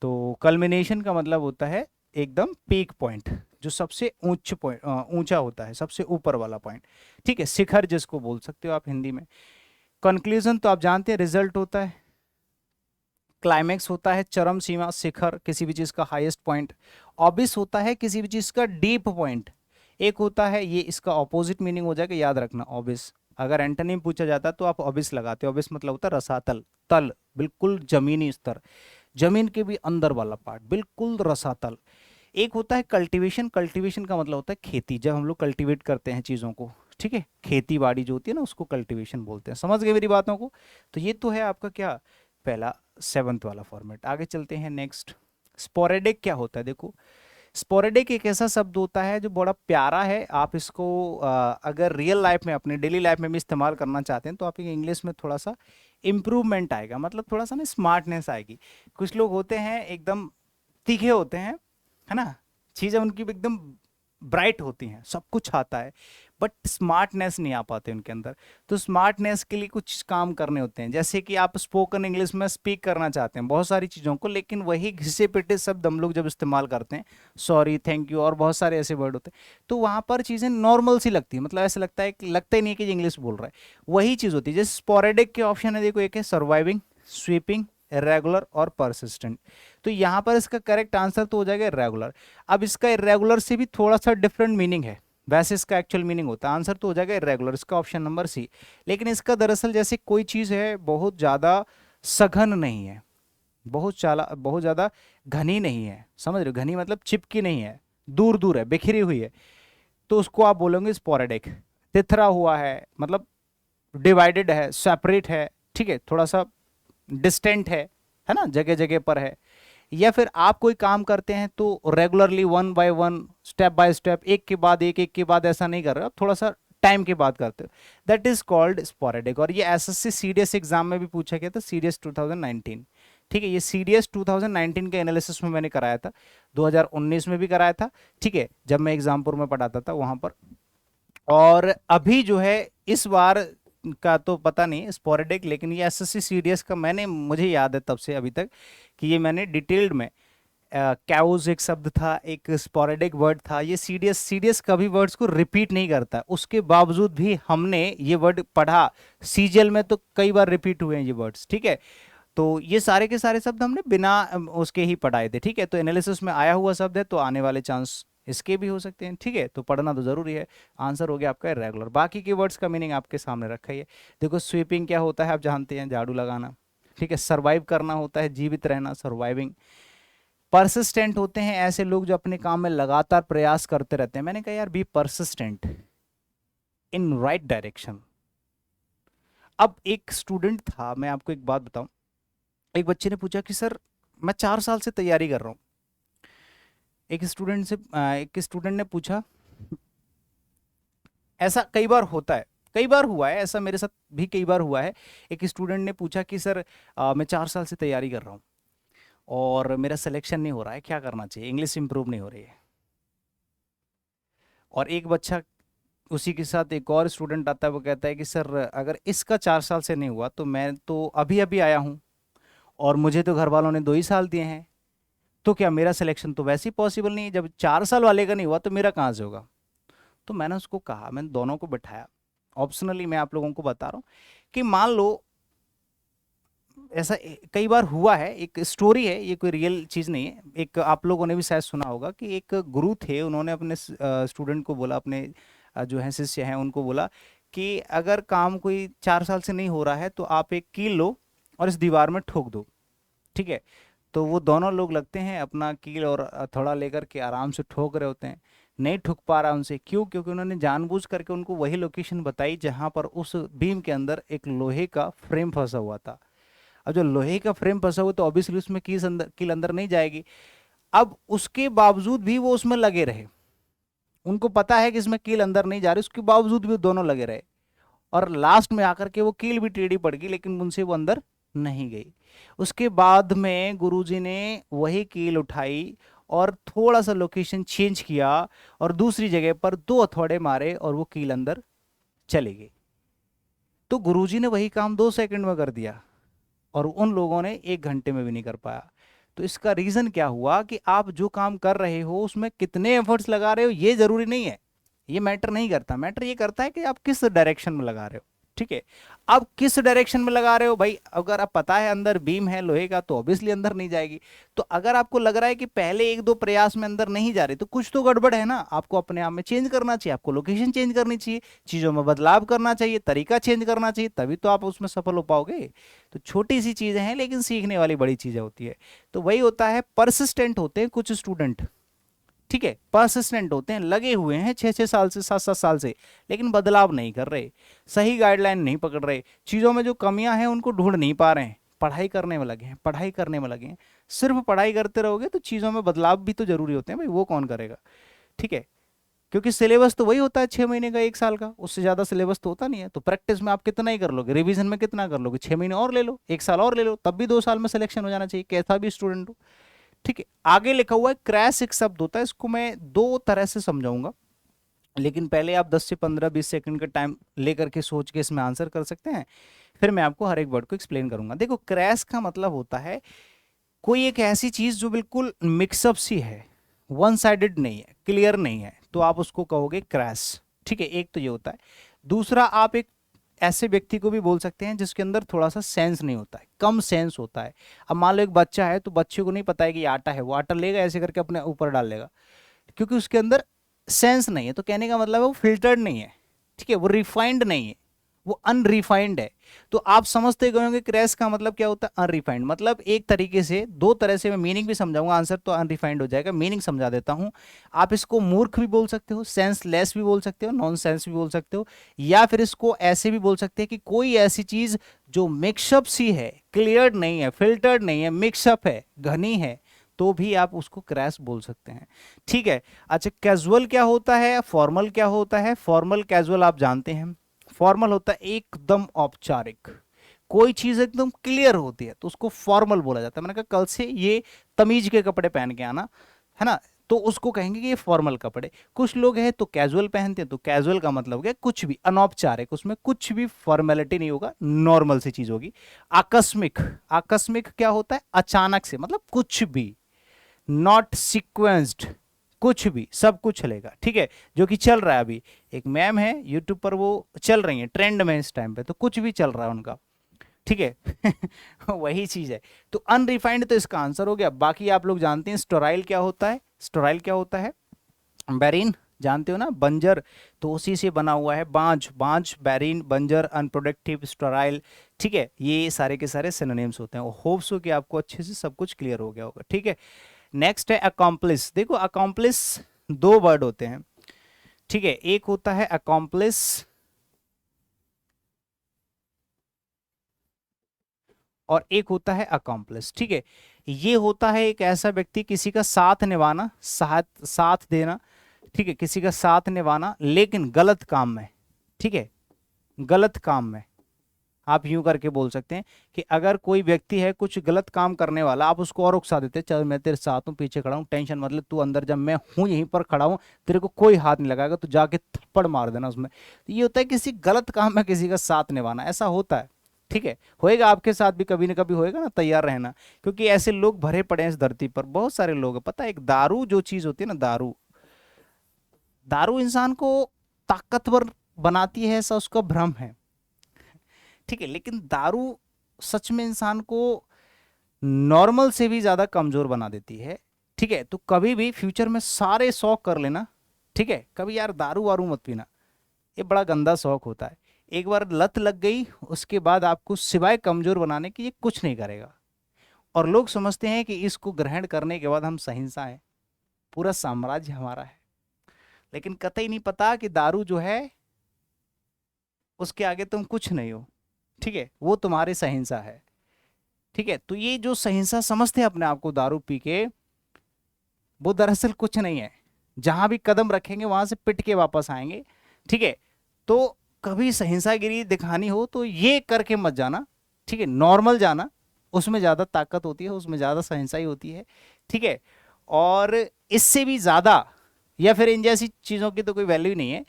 A: तो कल्मिनेशन का मतलब होता है एकदम पीक पॉइंट, जो सबसे ऊंच पॉइंट, ऊंचा होता है, सबसे ऊपर वाला पॉइंट। ठीक है, शिखर जिसको बोल सकते हो आप हिंदी में। कंक्लूजन तो आप जानते हैं रिजल्ट होता है। क्लाइमैक्स होता है चरम सीमा, शिखर, किसी भी चीज़ का हाईएस्ट पॉइंट। ऑबिस होता है किसी भी चीज़ का डीप पॉइंट। एक होता है, ये इसका ऑपोजिट मीनिंग हो जाएगा, याद रखना, ऑबिस। अगर एंटोनिम पूछा जाता तो आप ऑबिस लगाते हो। ऑबिस मतलब होता है रसातल, तल, बिल्कुल जमीनी स्तर, जमीन के भी अंदर वाला पार्ट, बिल्कुल रसातल। एक होता है कल्टीवेशन। कल्टीवेशन का मतलब होता है खेती, जब हम लोग कल्टीवेट करते हैं चीज़ों को। ठीक है, खेती बाड़ी जो होती है ना, उसको कल्टीवेशन बोलते हैं। समझ गए मेरी बातों को? तो ये तो है आपका क्या, पहला 7th वाला फॉर्मेट। आगे चलते हैं नेक्स्ट। स्पोरेडिक क्या होता है, देखो स्पोरेडिक एक ऐसा शब्द होता है जो बड़ा प्यारा है। आप इसको अगर रियल लाइफ में, अपने डेली लाइफ में भी इस्तेमाल करना चाहते हैं, तो आपकी इंग्लिश में थोड़ा सा इम्प्रूवमेंट आएगा, मतलब थोड़ा सा ना स्मार्टनेस आएगी। कुछ लोग होते हैं एकदम तीखे होते हैं, है ना, चीज़ें उनकी भी एकदम ब्राइट होती हैं, सब कुछ आता है, बट स्मार्टनेस नहीं आ पाते उनके अंदर। तो स्मार्टनेस के लिए कुछ काम करने होते हैं, जैसे कि आप स्पोकन इंग्लिश में स्पीक करना चाहते हैं बहुत सारी चीज़ों को, लेकिन वही घिसे पिटे शब्द हम लोग जब इस्तेमाल करते हैं, सॉरी, थैंक यू और बहुत सारे ऐसे वर्ड होते हैं, तो वहाँ पर चीज़ें नॉर्मल सी लगती है, मतलब ऐसा लगता है कि लगता ही नहीं है कि इंग्लिश बोल रहा है। वही चीज़ होती है। जैसे स्पोरेडिक के ऑप्शन है, देखो, एक है सर्वाइविंग, स्वीपिंग, इरेगुलर और परसिस्टेंट। तो यहाँ पर इसका करेक्ट आंसर तो हो जाएगा इरेगुलर। अब इसका इरेगुलर से भी थोड़ा सा डिफरेंट मीनिंग है, वैसे इसका एक्चुअल मीनिंग होता है, आंसर तो हो जाएगा इरेगुलर, इसका ऑप्शन नंबर सी। लेकिन इसका दरअसल जैसे कोई चीज़ है बहुत ज़्यादा सघन नहीं है, बहुत ज़्यादा घनी नहीं है, समझ रहे हो, घनी मतलब चिपकी नहीं है, दूर दूर है, बिखरी हुई है, तो उसको आप बोलोगे स्पोरेडिक। तिथरा हुआ है मतलब डिवाइडेड है, सेपरेट है, ठीक है, थोड़ा सा डिस्टेंट है ना, जगह जगह पर है। या फिर आप कोई काम करते हैं तो regularly one by one, step by step, एक के बाद एक के बाद ऐसा नहीं कर रहे हो, आप थोड़ा सा टाइम के बाद करते हो, दैट इज कॉल्ड स्पोरेडिक। और ये एसएससी सीडीएस एग्जाम में भी पूछा गया था, सीडीएस 2019। ठीक है, ये सीडीएस 2019 के एनालिसिस में मैंने कराया था, 2019 में भी कराया था। ठीक है, जब मैं एग्जामपुर में पढ़ाता था वहां पर। और अभी जो है इस बार का तो पता नहीं स्पोरेडिक, लेकिन ये एसएससी सीडीएस का मैंने, मुझे याद है तब से अभी तक कि ये मैंने डिटेल्ड में, कैउज एक शब्द था, एक स्पोरेडिक वर्ड था, ये सीडीएस, सीडीएस कभी वर्ड्स को रिपीट नहीं करता, उसके बावजूद भी हमने ये वर्ड पढ़ा। सीजीएल में तो कई बार रिपीट हुए हैं ये वर्ड्स। ठीक है, तो ये सारे के सारे शब्द हमने बिना उसके ही पढ़ाए थे। ठीक है, तो एनालिसिस में आया हुआ शब्द है तो आने वाले चांस इसके भी हो सकते हैं। ठीक है, तो पढ़ना तो जरूरी है। आंसर हो गया आपका रेगुलर। बाकी की वर्ड्स का मीनिंग आपके सामने रखा ही है। देखो स्वीपिंग क्या होता है आप जानते हैं, झाड़ू लगाना। ठीक है, सर्वाइव करना होता है, जीवित रहना, सर्वाइविंग। परसिस्टेंट होते हैं ऐसे लोग जो अपने काम में लगातार प्रयास करते रहते हैं। मैंने कहा यार be persistent in right direction. अब एक स्टूडेंट था, मैं आपको एक बात बताऊं, एक बच्चे ने पूछा कि सर मैं 4 साल से तैयारी कर रहा हूं। एक स्टूडेंट ने पूछा, ऐसा कई बार होता है, कई बार हुआ है ऐसा, मेरे साथ भी कई बार हुआ है। एक स्टूडेंट ने पूछा कि सर मैं 4 साल से तैयारी कर रहा हूँ और मेरा सिलेक्शन नहीं हो रहा है, क्या करना चाहिए, इंग्लिश इंप्रूव नहीं हो रही है। और एक बच्चा, उसी के साथ एक और स्टूडेंट आता है, वो कहता है कि सर अगर इसका 4 साल से नहीं हुआ तो मैं तो अभी अभी आया हूँ और मुझे तो घर वालों ने 2 ही साल दिए हैं, तो क्या मेरा सिलेक्शन तो वैसे ही पॉसिबल नहीं है, जब 4 साल वाले का नहीं हुआ तो मेरा कहाँ से होगा। तो मैंने उसको कहा, मैंने दोनों को बिठाया, ऑप्शनली मैं आप लोगों को बता रहा हूँ कि मान लो ऐसा कई बार हुआ है, एक स्टोरी है, ये कोई रियल चीज़ नहीं है। एक आप लोगों ने भी शायद सुना होगा कि एक गुरु थे, उन्होंने अपने स्टूडेंट को बोला, अपने जो है शिष्य हैं उनको बोला कि अगर काम कोई 4 साल से नहीं हो रहा है तो आप एक कील लो और इस दीवार में ठोक दो। ठीक है, तो वो दोनों लोग लगते हैं अपना कील और हथौड़ा लेकर के आराम से ठोक रहे होते हैं, नहीं ठुक पा रहा उनसे। क्यों? क्योंकि उन्होंने जानबूझ करके उनको वही लोकेशन बताई जहां पर उस बीम के अंदर एक लोहे का फ्रेम फंसा हुआ था। अब जो लोहे का फ्रेम फंसा हुआ तो ऑब्वियसली उसमें कील अंदर नहीं जाएगी। अब उसके बावजूद भी वो उसमें लगे रहे, उनको पता है कि इसमें कील अंदर नहीं जा रही, उसके बावजूद भी वो दोनों लगे रहे। और लास्ट में आकर के वो कील भी टेढ़ी पड़ गई, लेकिन उनसे वो अंदर नहीं गई। उसके बाद में गुरुजी ने वही कील उठाई और थोड़ा सा लोकेशन चेंज किया और दूसरी जगह पर 2 हथौड़े मारे और वो कील अंदर चली गई। तो गुरुजी ने वही काम 2 सेकंड में कर दिया और उन लोगों ने 1 घंटे में भी नहीं कर पाया। तो इसका रीजन क्या हुआ कि आप जो काम कर रहे हो उसमें कितने एफर्ट्स लगा रहे हो ये जरूरी नहीं है, ये मैटर नहीं करता। मैटर ये करता है कि आप किस डायरेक्शन में लगा रहे हो। ठीक है, अब किस डायरेक्शन में लगा रहे हो भाई, अगर आप पता है अंदर बीम है लोहे का तो ऑब्वियसली अंदर नहीं जाएगी। तो अगर आपको लग रहा है कि पहले 1-2 प्रयास में अंदर नहीं जा रही तो कुछ तो गड़बड़ है ना, आपको अपने आप में चेंज करना चाहिए, आपको लोकेशन चेंज करनी चाहिए, चीजों में बदलाव करना चाहिए, तरीका चेंज करना चाहिए, तभी तो आप उसमें सफल हो पाओगे। तो छोटी सी चीजें हैं लेकिन सीखने वाली बड़ी चीजें होती है। तो वही होता है, परसिस्टेंट होते हैं कुछ स्टूडेंट। ठीक है, परसिस्टेंट होते हैं, लगे हुए हैं 6-6 साल से, 7-7 साल से, लेकिन बदलाव नहीं कर रहे, सही गाइडलाइन नहीं पकड़ रहे, चीज़ों में जो कमियां हैं उनको ढूंढ नहीं पा रहे हैं, पढ़ाई करने में लगे हैं, पढ़ाई करने में लगे हैं। सिर्फ पढ़ाई करते रहोगे तो चीज़ों में बदलाव भी तो जरूरी होते हैं भाई, वो कौन करेगा। ठीक है, क्योंकि सिलेबस तो वही होता है 6 महीने का, 1 साल का, उससे ज़्यादा सिलेबस तो होता नहीं है। तो प्रैक्टिस में आप कितना ही कर लोगे, रिवीजन में कितना कर लोगे, 6 महीने और ले लो, 1 साल और ले लो, तब भी 2 साल में सिलेक्शन हो जाना चाहिए, कैसा भी स्टूडेंट हो। ठीक है, आगे लिखा हुआ है क्रैश, एक शब्द होता है, इसको मैं 2 तरह से समझाऊंगा, लेकिन पहले आप 10 से 15-20 सेकंड का टाइम लेकर के सोच के इसमें आंसर कर सकते हैं, फिर मैं आपको हर एक वर्ड को एक्सप्लेन करूंगा। देखो क्रैश का मतलब होता है कोई एक ऐसी चीज जो बिल्कुल मिक्सअप सी है, वन साइडेड नहीं है, क्लियर नहीं है, तो आप उसको कहोगे क्रैश। ठीक है, एक तो ये होता है। दूसरा, आप एक ऐसे व्यक्ति को भी बोल सकते हैं जिसके अंदर थोड़ा सा सेंस नहीं होता है, कम सेंस होता है। अब मान लो एक बच्चा है तो बच्चे को नहीं पता है कि ये आटा है, वो आटा लेगा ऐसे करके अपने ऊपर डाल लेगा, क्योंकि उसके अंदर सेंस नहीं है। तो कहने का मतलब है वो फिल्टर्ड नहीं है, ठीक है, वो रिफाइंड नहीं है, वो अनरिफाइंड है। तो आप समझते गए होंगे क्रैश का मतलब क्या होता है, अनरिफाइंड। मतलब एक तरीके से, 2 तरह से मैं मीनिंग भी समझाऊंगा, आंसर तो अनरिफाइंड हो जाएगा, मीनिंग समझा देता हूं। आप इसको मूर्ख भी बोल सकते हो, सेंसलेस भी बोल सकते हो, नॉन सेंस भी बोल सकते हो, या फिर इसको ऐसे भी बोल सकते हैं कि कोई ऐसी चीज जो मिक्सअप सी है, क्लियर नहीं है, फिल्टर्ड नहीं है, मिक्सअप है, घनी है, तो भी आप उसको क्रैश बोल सकते हैं, ठीक है। अच्छा, कैजुअल क्या होता है, फॉर्मल क्या होता है? फॉर्मल कैजुअल आप जानते हैं, फॉर्मल होता है एकदम औपचारिक, कोई चीज एकदम क्लियर होती है तो उसको फॉर्मल बोला जाता है। मैंने कहा कल से ये तमीज के कपड़े पहन के आना, है ना, तो उसको कहेंगे कि ये फॉर्मल कपड़े। कुछ लोग हैं तो कैजुअल पहनते हैं, तो कैजुअल का मतलब हो गया कुछ भी अनौपचारिक, उसमें कुछ भी फॉर्मेलिटी नहीं होगा, नॉर्मल सी चीज होगी। आकस्मिक, आकस्मिक क्या होता है? अचानक से, मतलब कुछ भी, नॉट सीक्वेंस्ड, कुछ भी, सब कुछ चलेगा, ठीक है, जो कि चल रहा है अभी। एक मैम है यूट्यूब पर, वो चल रही है, ट्रेंड में इस टाइम पे, तो कुछ भी चल रहा है उनका, ठीक है। वही चीज है। तो अनरिफाइंड तो इसका आंसर हो गया। बाकी आप लोग जानते हैं स्टोराइल क्या होता है? स्टोराइल क्या होता है? बैरिन जानते हो ना, बंजर, तो उसी से बना हुआ है, बांझ, बांझ, बैरिन, बंजर, अनप्रोडक्टिव, स्टोराइल, ठीक है, ये सारे के सारे सिनोनिम्स होते हैं। होप्स हो कि आपको अच्छे से सब कुछ क्लियर हो गया होगा, ठीक है। नेक्स्ट है अकॉम्प्लिस। देखो अकॉम्प्लिस दो वर्ड होते हैं, ठीक है, एक होता है अकॉम्प्लिस और एक होता है अकॉम्प्लिस, ठीक है। ये होता है एक ऐसा व्यक्ति, किसी का साथ निभाना, साथ साथ देना, ठीक है, किसी का साथ निभाना लेकिन गलत काम में, ठीक है, गलत काम में। आप यूं करके बोल सकते हैं कि अगर कोई व्यक्ति है कुछ गलत काम करने वाला, आप उसको और उकसा देते, चल मैं तेरे साथ हूं, पीछे खड़ा हूं, टेंशन मतलब तू अंदर, जब मैं हूं यहीं पर खड़ा हूं, तेरे को कोई हाथ नहीं लगाएगा, तो जाके थप्पड़ मार देना उसमें। तो ये होता है किसी गलत काम में किसी का साथ निभाना, ऐसा होता है, ठीक है। होएगा आपके साथ भी, कभी ना कभी होएगा ना, तैयार रहना, क्योंकि ऐसे लोग भरे पड़े हैं इस धरती पर, बहुत सारे लोग हैं। पता है एक दारू जो चीज होती है ना, दारू, दारू इंसान को ताकतवर बनाती है, ऐसा उसका भ्रम है, ठीक है, लेकिन दारू सच में इंसान को नॉर्मल से भी ज्यादा कमजोर बना देती है, ठीक है। तो कभी भी फ्यूचर में सारे शौक कर लेना, ठीक है, कभी यार दारू वारू मत पीना, ये बड़ा गंदा शौक होता है। एक बार लत लग गई, उसके बाद आपको सिवाय कमजोर बनाने की ये कुछ नहीं करेगा। और लोग समझते हैं कि इसको ग्रहण करने के बाद हम सहिंसा हैं, पूरा साम्राज्य हमारा है, लेकिन कतई नहीं पता कि दारू जो है उसके आगे तुम कुछ नहीं हो, ठीक है, वो तुम्हारे सहिंसा है, ठीक है। तो ये जो सहिंसा समझते हैं अपने आप को दारू पी के, वो दरअसल कुछ नहीं है, जहां भी कदम रखेंगे वहां से पिट के वापस आएंगे, ठीक है। तो कभी सहिंसागिरी दिखानी हो तो ये करके मत जाना, ठीक है, नॉर्मल जाना, उसमें ज्यादा ताकत होती है, उसमें ज्यादा सहिंसा ही होती है, ठीक है। और इससे भी ज्यादा या फिर इन जैसी चीजों की तो कोई वैल्यू ही नहीं है।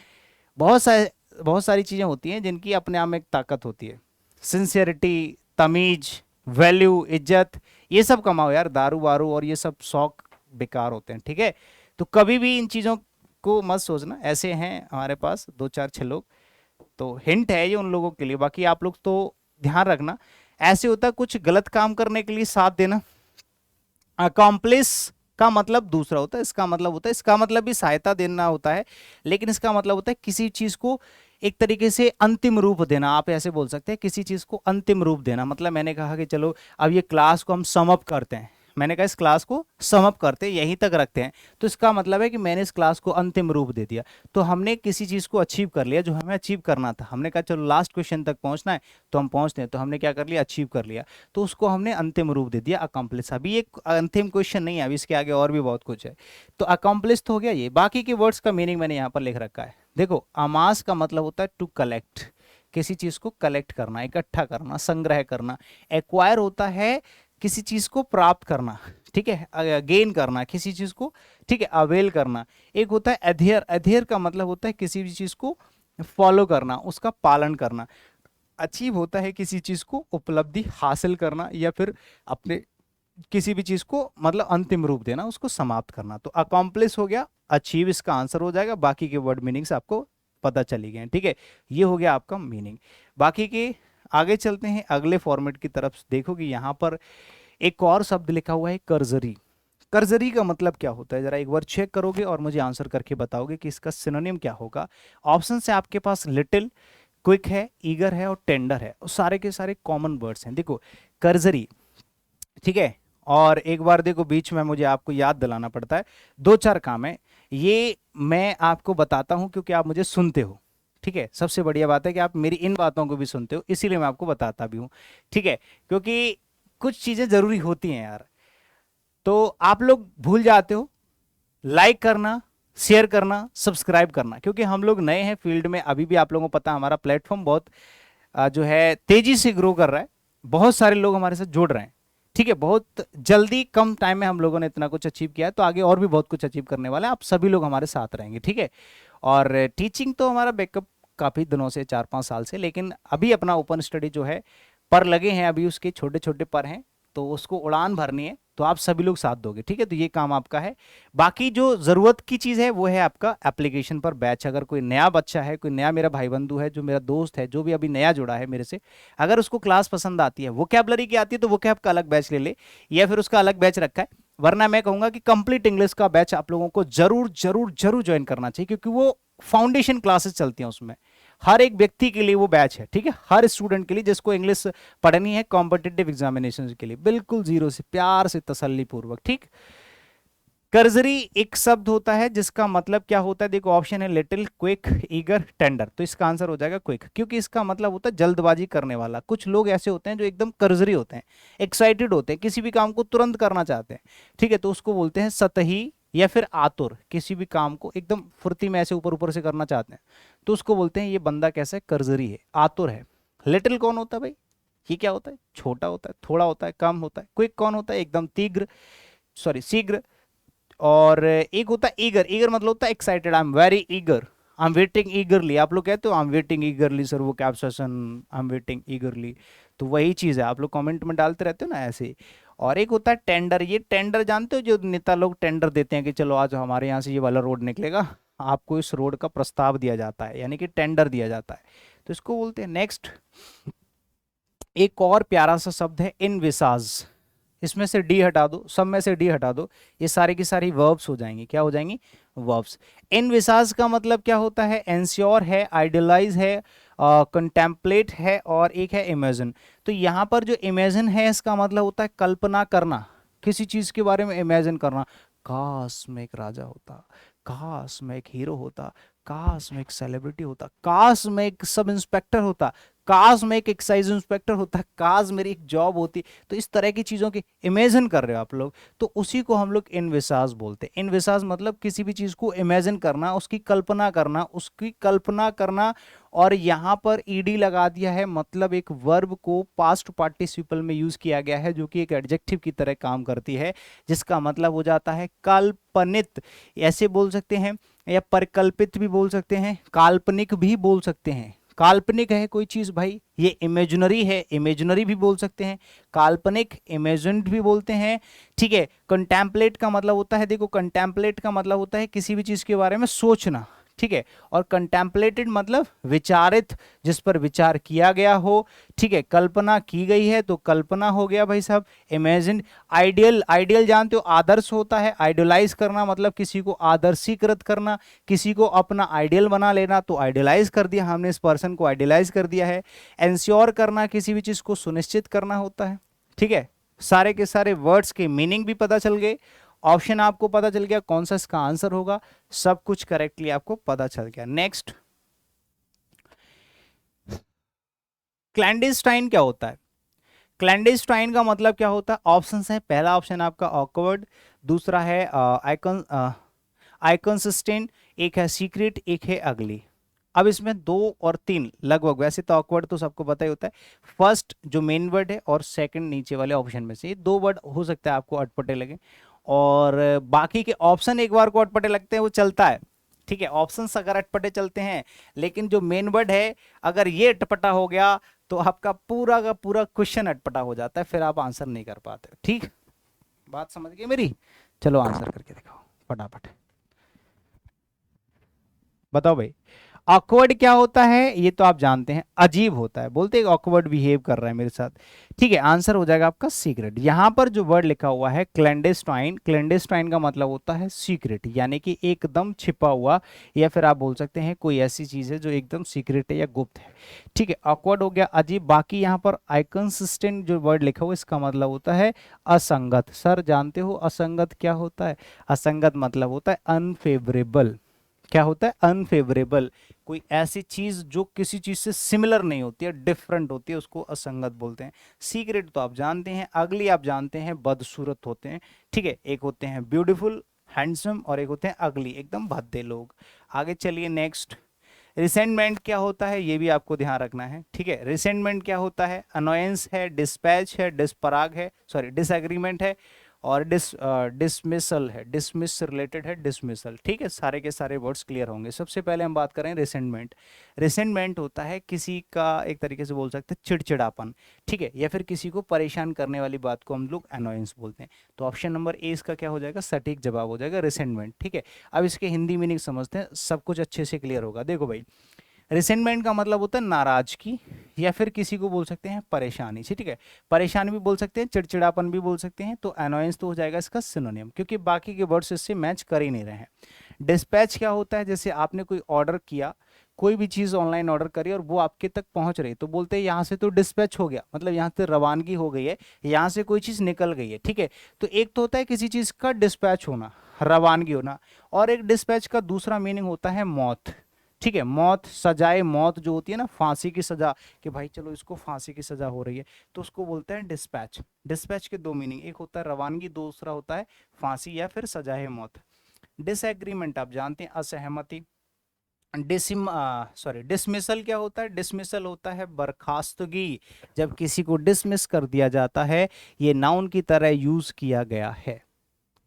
A: बहुत सारी चीजें होती हैं जिनकी अपने आप में एक ताकत होती है, सिंसियरिटी, तमीज, वैल्यू, इज्जत, ये सब कमाओ यार, दारू वारू और ये सब शौक बेकार होते हैं, ठीक है। तो कभी भी इन चीजों को मत सोचना। ऐसे हैं हमारे पास दो चार छह लोग, तो हिंट है ये उन लोगों के लिए, बाकी आप लोग तो ध्यान रखना। ऐसे होता है कुछ गलत काम करने के लिए साथ देना। अकॉम्प्लिस का मतलब दूसरा होता है, इसका मतलब होता है, इसका मतलब भी सहायता देना होता है, लेकिन इसका मतलब होता है किसी चीज को एक तरीके से अंतिम रूप देना। आप ऐसे बोल सकते हैं किसी चीज को अंतिम रूप देना। मतलब मैंने कहा कि चलो अब ये क्लास को हम सम अप करते हैं, मैंने कहा इस क्लास को सम अप करते हैं, यहीं तक रखते हैं, तो इसका मतलब है कि मैंने इस क्लास को अंतिम रूप दे दिया। तो हमने किसी चीज को अचीव कर लिया जो हमें अचीव करना था। हमने कहा चलो लास्ट क्वेश्चन तक पहुंचना है तो हम पहुंचते हैं, तो हमने क्या कर लिया, अचीव कर लिया, तो उसको हमने अंतिम रूप दे दिया, अकम्प्लिस। अभी एक अंतिम क्वेश्चन नहीं है, अभी इसके आगे और भी बहुत कुछ है। तो अकम्प्लिस तो हो गया ये। बाकी के वर्ड्स का मीनिंग मैंने यहाँ पर लिख रखा है। देखो अमास का मतलब होता है टू कलेक्ट, किसी चीज को कलेक्ट करना, इकट्ठा करना, संग्रह करना। एक्वायर होता है किसी चीज को प्राप्त करना, ठीक है, गेन करना किसी चीज को, ठीक है, अवेल करना। एक होता है अध्ययर, अध्ययर का मतलब होता है किसी भी चीज को फॉलो करना, उसका पालन करना। अचीव होता है किसी चीज को उपलब्धि हासिल करना, या फिर अपने किसी भी चीज को मतलब अंतिम रूप देना, उसको समाप्त करना। तो अकॉम्प्लिस हो गया, अचीव इसका आंसर हो जाएगा। बाकी के वर्ड मीनिंग्स आपको पता चली गए, ठीक है, ये हो गया आपका मीनिंग। बाकी के आगे चलते हैं अगले फॉर्मेट की तरफ। देखो कि यहाँ पर एक और शब्द लिखा हुआ है, कर्जरी। कर्जरी का मतलब क्या होता है, जरा एक बार चेक करोगे और मुझे आंसर करके बताओगे कि इसका सिनोनिम क्या होगा। ऑप्शन है आपके पास, लिटिल, क्विक है, ईगर है और टेंडर है, और सारे के सारे कॉमन वर्ड्स हैं। देखो कर्जरी, ठीक है, और एक बार देखो बीच में मुझे आपको याद दिलाना पड़ता है, दो चार काम है, ये मैं आपको बताता हूं क्योंकि आप मुझे सुनते हो, ठीक है। सबसे बढ़िया बात है कि आप मेरी इन बातों को भी सुनते हो, इसीलिए मैं आपको बताता भी हूँ, ठीक है, क्योंकि कुछ चीजें जरूरी होती हैं यार। तो आप लोग भूल जाते हो लाइक करना, शेयर करना, सब्सक्राइब करना, क्योंकि हम लोग नए हैं फील्ड में। अभी भी आप लोगों को पता है हमारा प्लेटफॉर्म बहुत जो है तेजी से ग्रो कर रहा है, बहुत सारे लोग हमारे साथ जुड़ रहे हैं। ठीक है, बहुत जल्दी कम टाइम में हम लोगों ने इतना कुछ अचीव किया है, तो आगे और भी बहुत कुछ अचीव करने वाले हैं। आप सभी लोग हमारे साथ रहेंगे, ठीक है। और टीचिंग तो हमारा बैकअप काफ़ी दिनों से, 4-5 साल से, लेकिन अभी अपना ओपन स्टडी जो है पर लगे हैं, अभी उसके छोटे छोटे पर हैं, तो उसको उड़ान भरनी है, तो आप सभी लोग साथ दोगे, ठीक है। तो ये काम आपका है। बाकी जो ज़रूरत की चीज़ है वो है आपका एप्लीकेशन पर बैच। अगर कोई नया बच्चा है, कोई नया मेरा भाई बंधु है, जो मेरा दोस्त है, जो भी अभी नया जुड़ा है मेरे से, अगर उसको क्लास पसंद आती है, वोकैबुलरी की आती है, तो वोकैब का अलग बैच ले ले, या फिर उसका अलग बैच रखा है। वरना मैं कहूंगा कि कंप्लीट इंग्लिश का बैच आप लोगों को जरूर जरूर जरूर ज्वाइन करना चाहिए, क्योंकि वो फाउंडेशन क्लासेस चलती हैं उसमें। हर एक व्यक्ति के लिए वो बैच है, ठीक है, हर स्टूडेंट के लिए जिसको इंग्लिश पढ़नी है कॉम्पिटिटिव एग्जामिनेशन के लिए, बिल्कुल जीरो से, प्यार से, तसल्ली पूर्वक, ठीक। कर्जरी एक शब्द होता है जिसका मतलब क्या होता है, देखो ऑप्शन है लिटिल, क्विक, ईगर, टेंडर। तो इसका आंसर हो जाएगा क्विक, क्योंकि इसका मतलब होता है जल्दबाजी करने वाला। कुछ लोग ऐसे होते हैं जो एकदम कर्जरी होते हैं, एक्साइटेड होते हैं, किसी भी काम को तुरंत करना चाहते हैं, ठीक है, तो उसको बोलते हैं सतही, या फिर आतुर। किसी भी काम को एकदम फुर्ती में ऐसे ऊपर ऊपर से करना चाहते हैं, तो उसको बोलते हैं ये बंदा कैसा है, कर्जरी है, आतुर है। लिटिल कौन होता है भाई, ये क्या होता है, छोटा होता है, थोड़ा होता है, कम होता है। क्विक कौन होता है, एकदम तीव्र, सॉरी शीघ्र। और एक होता है ईगर, ईगर मतलब होता है excited, I am very eager, I am waiting eagerly. आप लोग कहते हो I am waiting eagerly sir, वो cab session, I am waiting eagerly, तो वही चीज़ है, आप लोग कमेंट में डालते रहते हो ना ऐसे ही। और एक होता है टेंडर, ये टेंडर जानते हो, जो नेता लोग टेंडर देते हैं कि चलो आज हमारे यहाँ से ये वाला रोड निकलेगा, आपको इस रोड का प्रस्ताव दिया जाता है, यानी कि टेंडर दिया जाता है, तो इसको बोलते हैं। नेक्स्ट, एक और प्यारा सा शब्द है इनविसाज। इसमें से डी हटा दो, सब में से डी हटा दो, ये सारी की सारी वर्ब्स हो जाएंगी। क्या हो जाएंगी, वर्ब्स। इन विसाज का मतलब क्या होता है, एंश्योर है, आइडियलाइज है, कंटेम्पलेट है, और एक है इमेजिन। तो यहाँ पर जो इमेजिन है इसका मतलब होता है कल्पना करना, किसी चीज के बारे में इमेजिन करना। काश मैं एक राजा होता, काश मैं एक हीरो होता, काश मैं एक सेलिब्रिटी होता, काश मैं एक सब इंस्पेक्टर होता, काश मैं एक एक्साइज इंस्पेक्टर होता, काश मेरी एक जॉब होती। तो इस तरह की चीज़ों की इमेजिन कर रहे हो आप लोग, तो उसी को हम लोग इनविसाज बोलते हैं। इनविसाज मतलब किसी भी चीज़ को इमेजिन करना, उसकी कल्पना करना, उसकी कल्पना करना। और यहाँ पर ईडी लगा दिया है, मतलब एक वर्ब को पास्ट पार्टिसिपल में यूज किया गया है, जो कि एक एडजेक्टिव की तरह काम करती है, जिसका मतलब हो जाता है कल्पनित, ऐसे बोल सकते हैं, या परिकल्पित भी बोल सकते हैं, काल्पनिक भी बोल सकते हैं। काल्पनिक है कोई चीज भाई, ये इमेजिनरी है, इमेजिनरी भी बोल सकते हैं, काल्पनिक इमेजिन्ड भी बोलते हैं, ठीक है। कंटेम्पलेट का मतलब होता है, देखो कंटेम्पलेट का मतलब होता है किसी भी चीज के बारे में सोचना, ठीक है। और कंटेम्पलेटेड मतलब विचारित, जिस पर विचार किया गया हो, ठीक है। कल्पना की गई है तो कल्पना हो गया भाई साहब, इमेजिन। आइडियल, आइडियल जानते हो आदर्श होता है, आइडियलाइज करना मतलब किसी को आदर्शीकृत करना, किसी को अपना आइडियल बना लेना, तो आइडियलाइज कर दिया हमने, इस पर्सन को आइडियलाइज कर दिया है। एंश्योर करना, किसी भी चीज को सुनिश्चित करना होता है, ठीक है। सारे के सारे वर्ड्स के मीनिंग भी पता चल गए, ऑप्शन आपको पता चल गया कौन सा इसका आंसर होगा, सब कुछ करेक्टली आपको पता चल गया। नेक्स्ट, क्लैंडस्टाइन क्या होता है, क्लैंडस्टाइन का मतलब क्या होता है, ऑप्शन है, पहला ऑप्शन आपका ऑकवर्ड, दूसरा है आइकन, आइकॉन्सिस्टेंट, एक है सीक्रेट, एक है अगली। अब इसमें 2 और 3 लगभग, वैसे तो ऑकवर्ड तो सबको पता ही होता है, फर्स्ट जो मेन वर्ड है और सेकंड नीचे वाले ऑप्शन में से, ये 2 वर्ड हो सकता है आपको अटपटे लगे, और बाकी के ऑप्शन एक बार को अटपटे लगते हैं वो चलता है, ठीक है। ऑप्शंस अगर अटपटे चलते हैं, लेकिन जो मेन वर्ड है अगर ये अटपटा हो गया तो आपका पूरा का पूरा क्वेश्चन अटपटा हो जाता है, फिर आप आंसर नहीं कर पाते, ठीक। बात समझ गए मेरी, चलो आंसर करके दिखाओ फटाफट, बताओ भाई। ऑकवर्ड क्या होता है, ये तो आप जानते हैं, अजीब होता है, बोलते हैं ऑकवर्ड बिहेव कर रहा है मेरे साथ, ठीक है। आंसर हो जाएगा आपका सीक्रेट। यहां पर जो वर्ड लिखा हुआ है क्लैंडस्टाइन, क्लैंडस्टाइन का मतलब होता है सीक्रेट, यानी कि एकदम छिपा हुआ, या फिर आप बोल सकते हैं कोई ऐसी चीज है जो एकदम सीक्रेट है या गुप्त है, ठीक है। ऑकवर्ड हो गया, अजीब। बाकी यहाँ पर आइकॉन्सिस्टेंट जो वर्ड लिखा हुआ इसका मतलब होता है असंगत। सर जानते हो असंगत क्या होता है, असंगत मतलब होता है अनफेवरेबल, क्या होता है? अनफेवरेबल। कोई ऐसी चीज जो किसी चीज से सिमिलर नहीं होती है, डिफरेंट होती है, उसको असंगत बोलते हैं। सीक्रेट तो आप जानते हैं, अगली आप जानते हैं बदसूरत होते हैं, ठीक है। एक होते हैं ब्यूटीफुल हैंडसम और एक होते हैं अगली, एकदम भद्दे लोग। आगे चलिए नेक्स्ट। रिसेंटमेंट क्या होता है ये भी आपको ध्यान रखना है, ठीक है। रिसेंटमेंट क्या होता है? अनोयंस है, डिस्पैच है, डिस्पराग है, सॉरी डिसएग्रीमेंट है, और डिसमिसल है, डिसमिस रिलेटेड है, डिसमिसल, ठीक है। सारे के सारे वर्ड्स क्लियर होंगे। सबसे पहले हम बात करें रिसेंटमेंट। रिसेंटमेंट होता है किसी का एक तरीके से बोल सकते हैं चिड़चिड़ापन, ठीक है, या फिर किसी को परेशान करने वाली बात को हम लोग अनोयंस बोलते हैं। तो ऑप्शन नंबर ए इसका क्या हो जाएगा? सटीक जवाब हो जाएगा रिसेंटमेंट, ठीक है। अब इसके हिंदी मीनिंग समझते हैं, सब कुछ अच्छे से क्लियर होगा। देखो भाई, रिसेंटमेंट का मतलब होता है नाराजगी, या फिर किसी को बोल सकते हैं परेशानी से, ठीक है। परेशानी भी बोल सकते हैं, चिड़चिड़ापन भी बोल सकते हैं। तो अनोयंस तो हो जाएगा इसका सिनोनिम, क्योंकि बाकी के वर्ड्स इससे मैच कर ही नहीं रहे हैं। डिस्पैच क्या होता है? जैसे आपने कोई ऑर्डर किया, कोई भी चीज़ ऑनलाइन ऑर्डर करी और वो आपके तक पहुंच रही, तो बोलते हैं यहाँ से तो डिस्पैच हो गया, मतलब यहाँ से रवानगी हो गई है, यहाँ से कोई चीज़ निकल गई है, ठीक है। तो एक तो होता है किसी चीज़ का डिस्पैच होना, रवानगी होना, और एक डिस्पैच का दूसरा मीनिंग होता है मौत, ठीक है। मौत, सजाए मौत जो होती है ना, फांसी की सजा, कि भाई चलो इसको फांसी की सजा हो रही है, तो उसको बोलते हैं डिस्पैच। डिस्पैच के दो मीनिंग, एक होता है रवानगी, दूसरा होता है फांसी या फिर सजाए मौत। डिसएग्रीमेंट आप जानते हैं, असहमति। डिसमिसल क्या होता है? डिसमिसल होता है बर्खास्तगी, जब किसी को डिसमिस कर दिया जाता है, ये नाउन की तरह यूज किया गया है।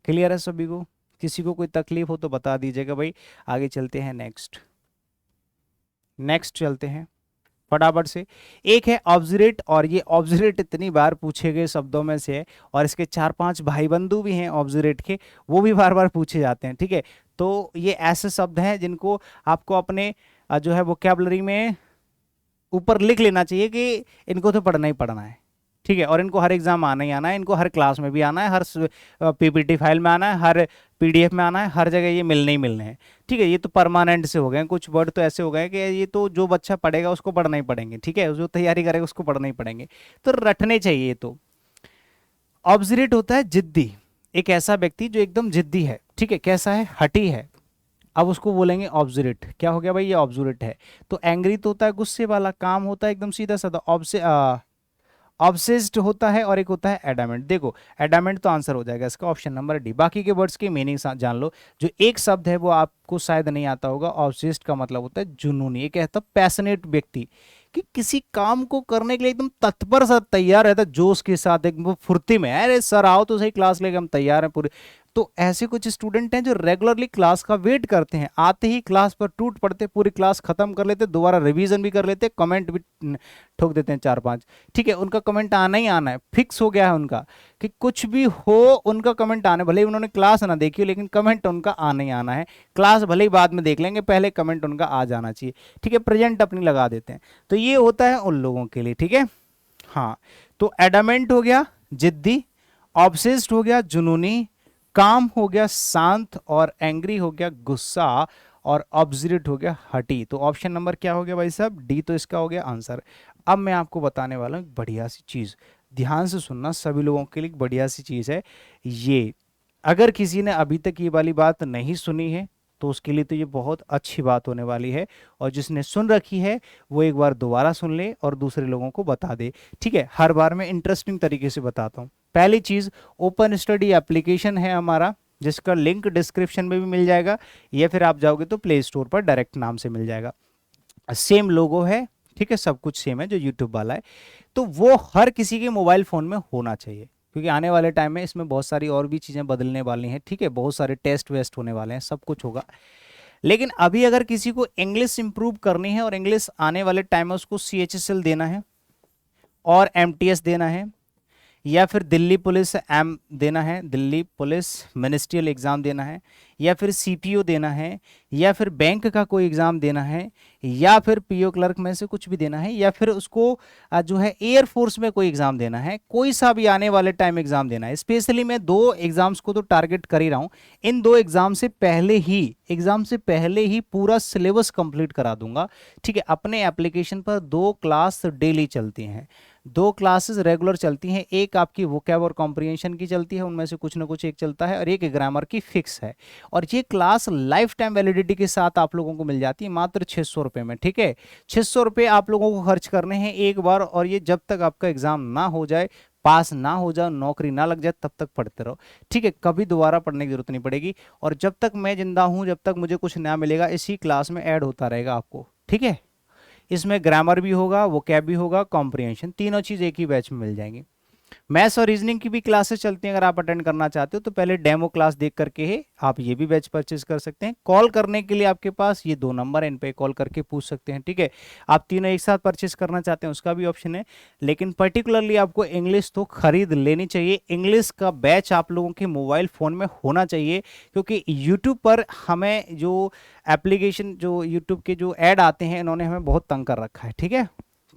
A: क्लियर है सभी को? किसी को कोई तकलीफ हो तो बता दीजिएगा भाई। आगे चलते हैं नेक्स्ट। नेक्स्ट चलते हैं फटाफट से। एक है ऑब्जरेट, और ये ऑब्जरेट इतनी बार पूछे गए शब्दों में से है, और इसके 4-5 भाई बंधु भी हैं ऑब्जरेट के, वो भी बार बार पूछे जाते हैं, ठीक है। तो ये ऐसे शब्द हैं जिनको आपको अपने जो है वोकैबुलरी में ऊपर लिख लेना चाहिए कि इनको तो पढ़ना ही पढ़ना है, ठीक है। और इनको हर एग्जाम आना ही आना है, इनको हर क्लास में भी आना है, हर पीपीटी फाइल में आना है, हर पीडीएफ में आना है, हर जगह ये मिलने ही मिलने हैं, ठीक है। ये तो परमानेंट से हो गए हैं, कुछ वर्ड तो ऐसे हो गए कि ये तो जो बच्चा पढ़ेगा उसको पढ़ना ही पढ़ेंगे, ठीक है, जो तैयारी करेगा उसको पढ़ना ही पढ़ेंगे, तो रटने चाहिए। तो ऑब्जरेट होता है जिद्दी, एक ऐसा व्यक्ति जो एकदम जिद्दी है, ठीक है, कैसा है? हठी है। अब उसको बोलेंगे ऑब्जरेट। क्या हो गया भाई? ये ऑब्जरेट है। तो एंग्री तो होता है गुस्से वाला, काम होता है एकदम सीधा साधा, ऑब्सेस्ड होता है, और एक होता है एडामेंट। देखो एडामेंट तो आंसर हो जाएगा इसका, ऑप्शन नंबर डी। बाकी के वर्ड्स की मीनिंग जान लो। जो एक शब्द है वो आपको शायद नहीं आता होगा, ऑब्सेस्ड का मतलब होता है जुनूनी, ये कहता है पैशनेट व्यक्ति, कि किसी काम को करने के लिए एकदम तत्पर सा तैयार रहता है, जोश के साथ, एकदम फुर्ती में, अरे सर आओ तो सही क्लास लेके हम तैयार हैं पूरे। तो ऐसे कुछ स्टूडेंट हैं जो रेगुलरली क्लास का वेट करते हैं, आते ही क्लास पर टूट पड़ते, पूरी क्लास खत्म कर लेते, दोबारा रिवीजन भी कर लेते, कमेंट भी ठोक देते हैं 4-5, ठीक है। उनका कमेंट आना ही आना है, फिक्स हो गया है उनका, कि कुछ भी हो उनका कमेंट आना है, भले ही उन्होंने क्लास ना देखी हो, लेकिन कमेंट उनका आना ही आना है। क्लास भले ही बाद में देख लेंगे, पहले कमेंट उनका आ जाना चाहिए, ठीक है। प्रेजेंट अपनी लगा देते हैं। तो ये होता है उन लोगों के लिए, ठीक है। हाँ, तो एडामेंट हो गया जिद्दी, ऑब्सेस्ड हो गया जुनूनी, काम हो गया शांत, और एंग्री हो गया गुस्सा, और ऑब्जरेट हो गया हटी। तो ऑप्शन नंबर क्या हो गया भाई साहब? डी तो इसका हो गया आंसर। अब मैं आपको बताने वाला हूँ एक बढ़िया सी चीज, ध्यान से सुनना, सभी लोगों के लिए एक बढ़िया सी चीज है ये। अगर किसी ने अभी तक ये वाली बात नहीं सुनी है तो उसके लिए तो ये बहुत अच्छी बात होने वाली है, और जिसने सुन रखी है वो एक बार दोबारा सुन ले और दूसरे लोगों को बता दे, ठीक है। हर बार मैं इंटरेस्टिंग तरीके से बताता हूँ। पहली चीज, ओपन स्टडी एप्लीकेशन है हमारा, जिसका लिंक डिस्क्रिप्शन में भी मिल जाएगा, या फिर आप जाओगे तो प्ले स्टोर पर डायरेक्ट नाम से मिल जाएगा। सेम लोगो है, ठीक है, सब कुछ सेम है जो यूट्यूब वाला है। तो वो हर किसी के मोबाइल फोन में होना चाहिए, क्योंकि आने वाले टाइम में इसमें बहुत सारी और भी चीज़ें बदलने वाली हैं, ठीक है, बहुत सारे टेस्ट वेस्ट होने वाले हैं, सब कुछ होगा। लेकिन अभी अगर किसी को इंग्लिश इंप्रूव करनी है, और इंग्लिश आने वाले टाइम में उसको CHSL देना है और MTS देना है, या फिर दिल्ली पुलिस एम देना है, दिल्ली पुलिस मिनिस्ट्रियल एग्ज़ाम देना है, या फिर CPO देना है, या फिर बैंक का कोई एग्ज़ाम देना है, या फिर PO क्लर्क में से कुछ भी देना है, या फिर उसको जो है एयरफोर्स में कोई एग्ज़ाम देना है, कोई सा भी आने वाले टाइम एग्ज़ाम देना है। स्पेशली मैं 2 एग्ज़ाम्स को तो टारगेट कर ही रहा हूँ। इन 2 एग्ज़ाम से पहले ही पूरा सिलेबस कंप्लीट करा दूंगा, ठीक है। अपने एप्लीकेशन पर 2 क्लास डेली चलती हैं, दो क्लासेस रेगुलर चलती हैं, एक आपकी वोकैब और कॉम्प्रिहेंशन की चलती है, उनमें से कुछ ना कुछ एक चलता है, और एक ग्रामर की फिक्स है। और ये क्लास लाइफ टाइम वैलिडिटी के साथ आप लोगों को मिल जाती है मात्र 600 रुपये में। ठीक है, 600 रुपये आप लोगों को खर्च करने हैं एक बार, और ये जब तक आपका एग्जाम ना हो जाए, पास ना हो जाओ, नौकरी ना लग जाए, तब तक पढ़ते रहो। ठीक है, कभी दोबारा पढ़ने की जरूरत नहीं पड़ेगी, और जब तक मैं जिंदा हूं, जब तक मुझे कुछ नया मिलेगा, इसी क्लास में ऐड होता रहेगा आपको। ठीक है, इसमें ग्रामर भी होगा, वोकैब भी होगा, कॉम्प्रिहेंशन, तीनों चीज एक ही बैच में मिल जाएंगी। मैथ्स और रीजनिंग की भी क्लासेस चलती हैं, अगर आप अटेंड करना चाहते हो तो पहले डेमो क्लास देख करके ही आप ये भी बैच परचेज कर सकते हैं। कॉल करने के लिए आपके पास ये 2 नंबर है, इन पे कॉल करके पूछ सकते हैं। ठीक है, आप तीनों एक साथ परचेज करना चाहते हैं उसका भी ऑप्शन है, लेकिन पर्टिकुलरली आपको इंग्लिश तो खरीद लेनी चाहिए। इंग्लिश का बैच आप लोगों के मोबाइल फ़ोन में होना चाहिए, क्योंकि यूट्यूब पर हमें जो एप्लीकेशन, जो यूट्यूब के जो ऐड आते हैं, इन्होंने हमें बहुत तंग कर रखा है। ठीक है,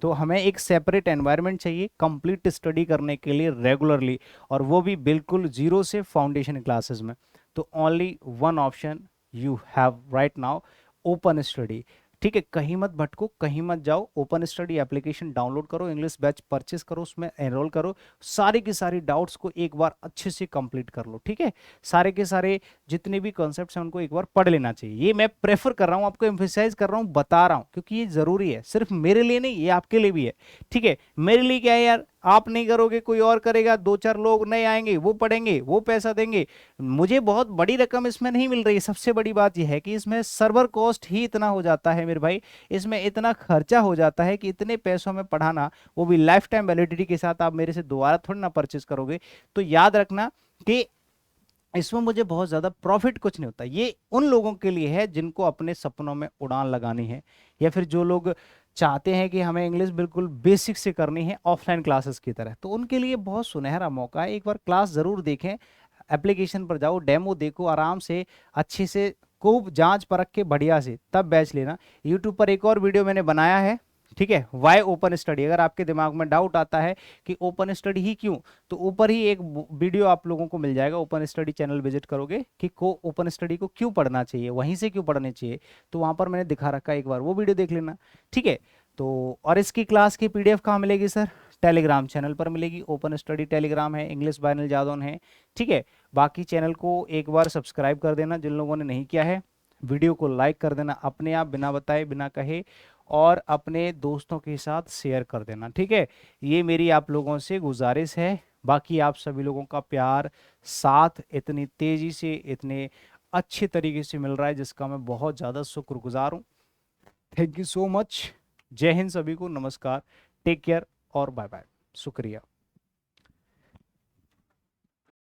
A: तो हमें एक सेपरेट एनवायरनमेंट चाहिए कंप्लीट स्टडी करने के लिए रेगुलरली, और वो भी बिल्कुल जीरो से फाउंडेशन क्लासेस में। तो only one option you have right now, open study. ठीक है, कहीं मत भटको, कहीं मत जाओ, ओपन स्टडी एप्लीकेशन डाउनलोड करो, इंग्लिश बैच परचेस करो, उसमें एनरोल करो, सारी की सारी डाउट्स को एक बार अच्छे से कंप्लीट कर लो। ठीक है, सारे के सारे जितने भी कॉन्सेप्ट्स हैं उनको एक बार पढ़ लेना चाहिए। ये मैं प्रेफर कर रहा हूँ, आपको एम्फेसाइज कर रहा हूँ, बता रहा हूँ, क्योंकि ये जरूरी है, सिर्फ मेरे लिए नहीं, ये आपके लिए भी है। ठीक है, मेरे लिए क्या है यार, आप नहीं करोगे कोई और करेगा, 2-4 लोग नए आएंगे, वो पढ़ेंगे, वो पैसा देंगे, मुझे बहुत बड़ी रकम इसमें नहीं मिल रही है। सबसे बड़ी बात यह है कि इसमें सर्वर कॉस्ट ही इतना हो जाता है मेरे भाई, इसमें इतना खर्चा हो जाता है कि इतने पैसों में पढ़ाना, वो भी लाइफ टाइम वैलिडिटी के साथ, आप मेरे से दोबारा थोड़ी ना परचेज करोगे। तो याद रखना कि इसमें मुझे बहुत ज्यादा प्रॉफिट कुछ नहीं होता। ये उन लोगों के लिए है जिनको अपने सपनों में उड़ान लगानी है, या फिर जो लोग चाहते हैं कि हमें इंग्लिश बिल्कुल बेसिक से करनी है ऑफलाइन क्लासेस की तरह, तो उनके लिए बहुत सुनहरा मौका है। एक बार क्लास जरूर देखें, एप्लीकेशन पर जाओ, डेमो देखो, आराम से अच्छे से खूब जांच परख के बढ़िया से तब बैच लेना। यूट्यूब पर एक और वीडियो मैंने बनाया है, ठीक है, वाई ओपन स्टडी। अगर आपके दिमाग में डाउट आता है कि ओपन स्टडी ही क्यों, तो ऊपर ही एक वीडियो आप लोगों को मिल जाएगा, ओपन स्टडी चैनल विजिट करोगे कि को ओपन स्टडी को क्यों पढ़ना चाहिए, वहीं से क्यों पढ़ने चाहिए, तो वहां पर मैंने दिखा रखा है, एक बार वो वीडियो देख लेना। ठीक है, तो और इसकी क्लास की पीडीएफ कहाँ मिलेगी सर? टेलीग्राम चैनल पर मिलेगी। ओपन स्टडी टेलीग्राम है, इंग्लिश बाय अनिल जादौन है। ठीक है, बाकी चैनल को एक बार सब्सक्राइब कर देना जिन लोगों ने नहीं किया है, वीडियो को लाइक कर देना अपने आप, बिना बताए बिना कहे, और अपने दोस्तों के साथ शेयर कर देना। ठीक है, ये मेरी आप लोगों से गुजारिश है। बाकी आप सभी लोगों का प्यार, साथ इतनी तेजी से, इतने अच्छे तरीके से मिल रहा है, जिसका मैं बहुत ज़्यादा शुक्रगुजार हूँ। Thank you so much. जय हिंद सभी को, नमस्कार, टेक केयर और बाय बाय, शुक्रिया।